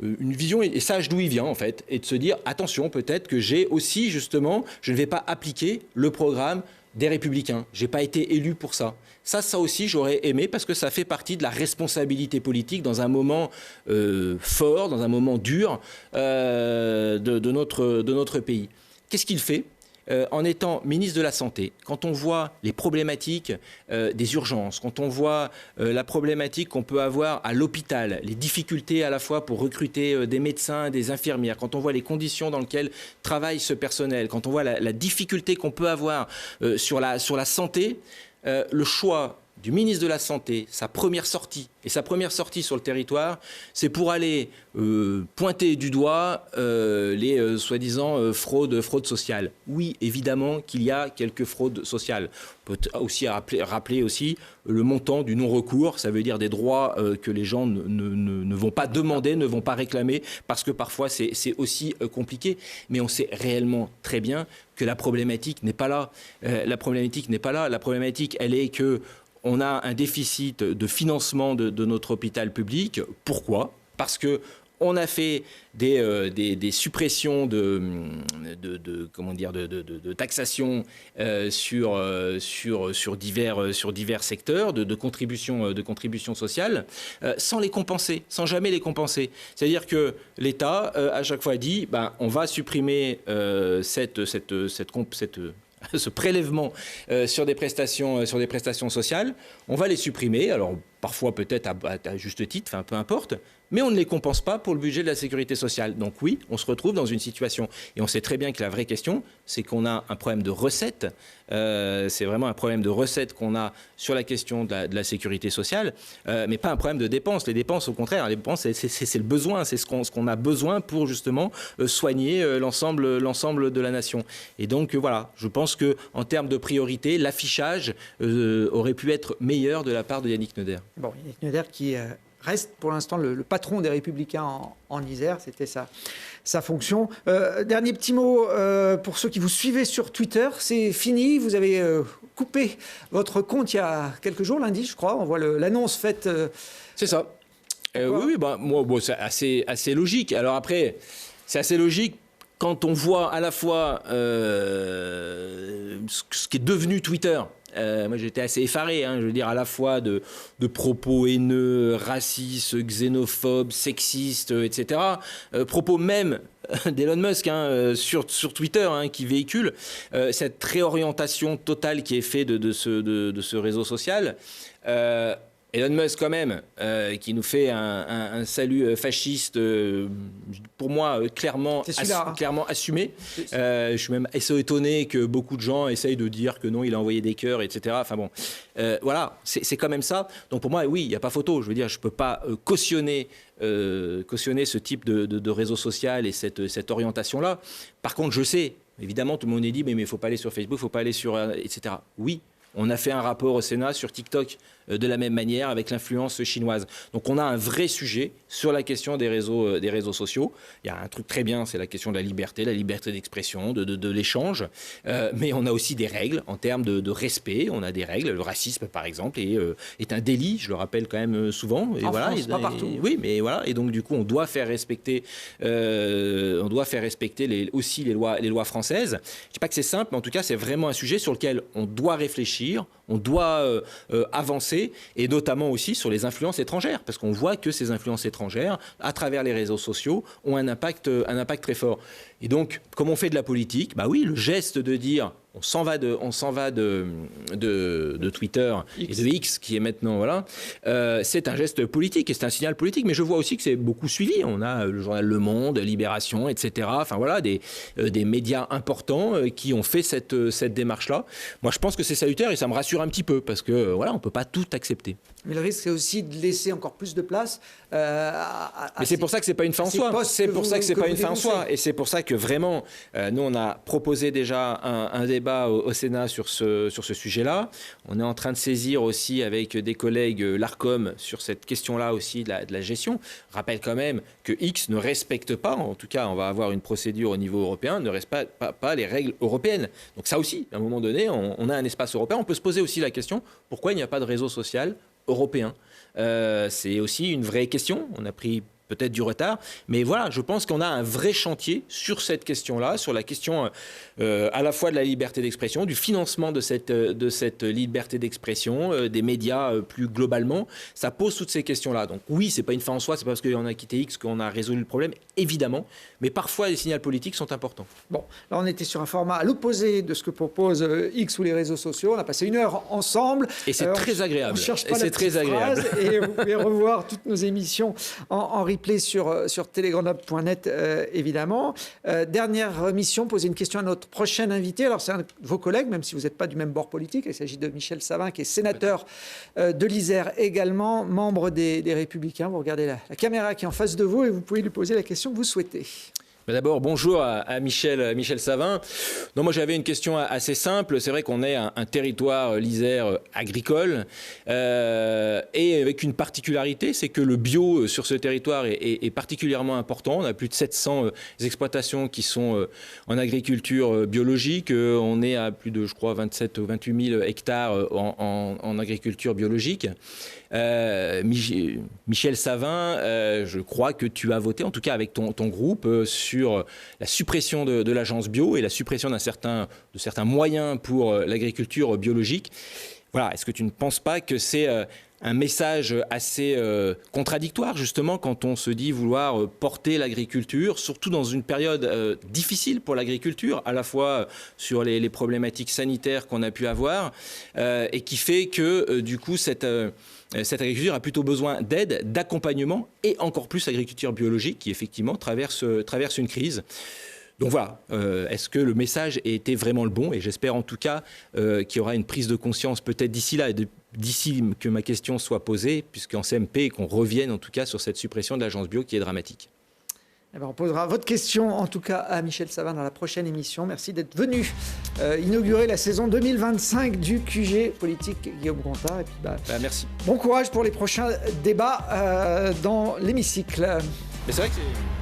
une vision, et sache d'où il vient, en fait, et de se dire, attention, peut-être que j'ai aussi, justement, je ne vais pas appliquer le programme des Républicains. Je n'ai pas été élu pour ça. Ça aussi, j'aurais aimé, parce que ça fait partie de la responsabilité politique dans un moment fort, dans un moment dur de notre pays. Qu'est-ce qu'il fait en étant ministre de la Santé, quand on voit les problématiques des urgences, quand on voit la problématique qu'on peut avoir à l'hôpital, les difficultés à la fois pour recruter des médecins, des infirmières, quand on voit les conditions dans lesquelles travaille ce personnel, quand on voit la difficulté qu'on peut avoir sur la santé, le choix du ministre de la Santé, sa première sortie sur le territoire, c'est pour aller pointer du doigt les soi-disant fraudes sociales. Oui, évidemment qu'il y a quelques fraudes sociales. On peut aussi rappeler aussi le montant du non-recours, ça veut dire des droits que les gens ne vont pas demander, ne vont pas réclamer, parce que parfois c'est aussi compliqué. Mais on sait réellement très bien que la problématique n'est pas là. La problématique, elle est que on a un déficit de financement de notre hôpital public. Pourquoi ? Parce que on a fait des suppressions de taxation sur divers secteurs de contributions sociales sans les compenser, sans jamais les compenser. C'est-à-dire que l'État à chaque fois dit on va supprimer ce prélèvement sur des prestations sociales, on va les supprimer, alors parfois peut-être à juste titre, peu importe, mais on ne les compense pas pour le budget de la sécurité sociale. Donc oui, on se retrouve dans une situation, et on sait très bien que la vraie question, c'est qu'on a un problème de recettes, c'est vraiment un problème de recettes qu'on a sur la question de la sécurité sociale, mais pas un problème de dépenses. Les dépenses, au contraire, les dépenses, c'est le besoin, c'est ce qu'on a besoin pour justement soigner l'ensemble de la nation. Et donc voilà, je pense qu'en termes de priorité, l'affichage aurait pu être meilleur de la part de Yannick Neuder. Bon, Yannick Neuder qui reste pour l'instant le patron des Républicains en Isère, c'était sa fonction. Dernier petit mot pour ceux qui vous suivez sur Twitter, c'est fini, vous avez coupé votre compte il y a quelques jours, lundi je crois, on voit l'annonce faite. C'est ça. Oui, c'est assez logique. Alors après, c'est assez logique quand on voit à la fois ce qui est devenu Twitter. Moi j'étais assez effaré, je veux dire, à la fois de propos haineux, racistes, xénophobes, sexistes, etc. Propos même d'Elon Musk sur Twitter qui véhicule cette réorientation totale qui est faite de ce réseau social. Elon Musk quand même, qui nous fait un salut fasciste, pour moi clairement assumé. Je suis même assez étonné que beaucoup de gens essayent de dire que non, il a envoyé des cœurs, etc. Enfin bon, voilà, c'est quand même ça. Donc pour moi, oui, il n'y a pas photo. Je veux dire, je ne peux pas cautionner ce type de réseau social et cette orientation-là. Par contre, je sais, évidemment, tout le monde est dit, mais il ne faut pas aller sur Facebook, il ne faut pas aller sur... etc. Oui. On a fait un rapport au Sénat sur TikTok de la même manière avec l'influence chinoise. Donc on a un vrai sujet sur la question des réseaux sociaux. Il y a un truc très bien, c'est la question de la liberté d'expression, de l'échange. Mais on a aussi des règles en termes de respect. On a des règles. Le racisme, par exemple, est un délit. Je le rappelle quand même souvent. Et en voilà, France, pas partout. Oui, mais voilà. Et donc du coup, on doit faire respecter, aussi les lois françaises. Je dis pas que c'est simple, mais en tout cas, c'est vraiment un sujet sur lequel on doit réfléchir, on doit avancer, et notamment aussi sur les influences étrangères, parce qu'on voit que ces influences étrangères, à travers les réseaux sociaux, ont un impact très fort. Et donc, comme on fait de la politique, oui, le geste de dire on s'en va de Twitter et de X, qui est maintenant, voilà, c'est un geste politique et c'est un signal politique. Mais je vois aussi que c'est beaucoup suivi. On a le journal Le Monde, Libération, etc. Enfin voilà, des médias importants qui ont fait cette démarche-là. Moi, je pense que c'est salutaire et ça me rassure un petit peu parce que voilà, on peut pas tout accepter. Mais le risque, c'est aussi de laisser encore plus de place. Mais c'est pour ça que c'est pas une fin en soi. C'est pour ça que c'est pas une fin en soi. Et c'est pour ça que vraiment, nous, on a proposé déjà un débat au Sénat sur ce sujet-là. On est en train de saisir aussi avec des collègues l'ARCOM sur cette question-là aussi de la gestion. Je rappelle quand même que X ne respecte pas, en tout cas, on va avoir une procédure au niveau européen, ne respecte pas les règles européennes. Donc ça aussi, à un moment donné, on a un espace européen. On peut se poser aussi la question, pourquoi il n'y a pas de réseau social européen. C'est aussi une vraie question. On a pris peut-être du retard, mais voilà, je pense qu'on a un vrai chantier sur cette question-là, sur la question à la fois de la liberté d'expression, du financement de cette liberté d'expression, des médias plus globalement. Ça pose toutes ces questions-là. Donc oui, c'est pas une fin en soi, c'est pas parce qu'on a quitté X qu'on a résolu le problème, évidemment, mais parfois les signaux politiques sont importants. Bon, là on était sur un format à l'opposé de ce que propose X ou les réseaux sociaux. On a passé 1 heure ensemble. Et c'est très agréable. On cherche pas la petite phrase, et vous pouvez revoir toutes nos émissions en replay replay sur telegrenable.net, évidemment. Dernière mission, poser une question à notre prochain invité. Alors, c'est un de vos collègues, même si vous n'êtes pas du même bord politique. Il s'agit de Michel Savin, qui est sénateur de l'Isère également, membre des Républicains. Vous regardez la caméra qui est en face de vous et vous pouvez lui poser la question que vous souhaitez. D'abord, bonjour à Michel Savin. Non, moi j'avais une question assez simple. C'est vrai qu'on est un territoire, l'Isère, agricole, et avec une particularité, c'est que le bio sur ce territoire est particulièrement important. On a plus de 700 exploitations qui sont en agriculture biologique. On est à plus de, je crois, 27 ou 28 000 hectares en agriculture biologique. Michel Savin, je crois que tu as voté, en tout cas avec ton groupe, sur la suppression de l'agence bio et la suppression de certains moyens pour l'agriculture biologique. Voilà, est-ce que tu ne penses pas que c'est un message assez contradictoire, justement, quand on se dit vouloir porter l'agriculture, surtout dans une période difficile pour l'agriculture, à la fois sur les problématiques sanitaires qu'on a pu avoir, et qui fait que, du coup, cette agriculture a plutôt besoin d'aide, d'accompagnement, et encore plus l'agriculture biologique qui, effectivement, traverse une crise. Donc voilà, est-ce que le message était vraiment le bon? Et j'espère en tout cas qu'il y aura une prise de conscience peut-être d'ici là, d'ici que ma question soit posée, puisqu'en CMP, qu'on revienne en tout cas sur cette suppression de l'agence bio qui est dramatique. Eh bien, on posera votre question, en tout cas, à Michel Savin dans la prochaine émission. Merci d'être venu inaugurer la saison 2025 du QG politique, Guillaume Gontard. Et puis, merci. Bon courage pour les prochains débats dans l'hémicycle. Mais c'est vrai que c'est...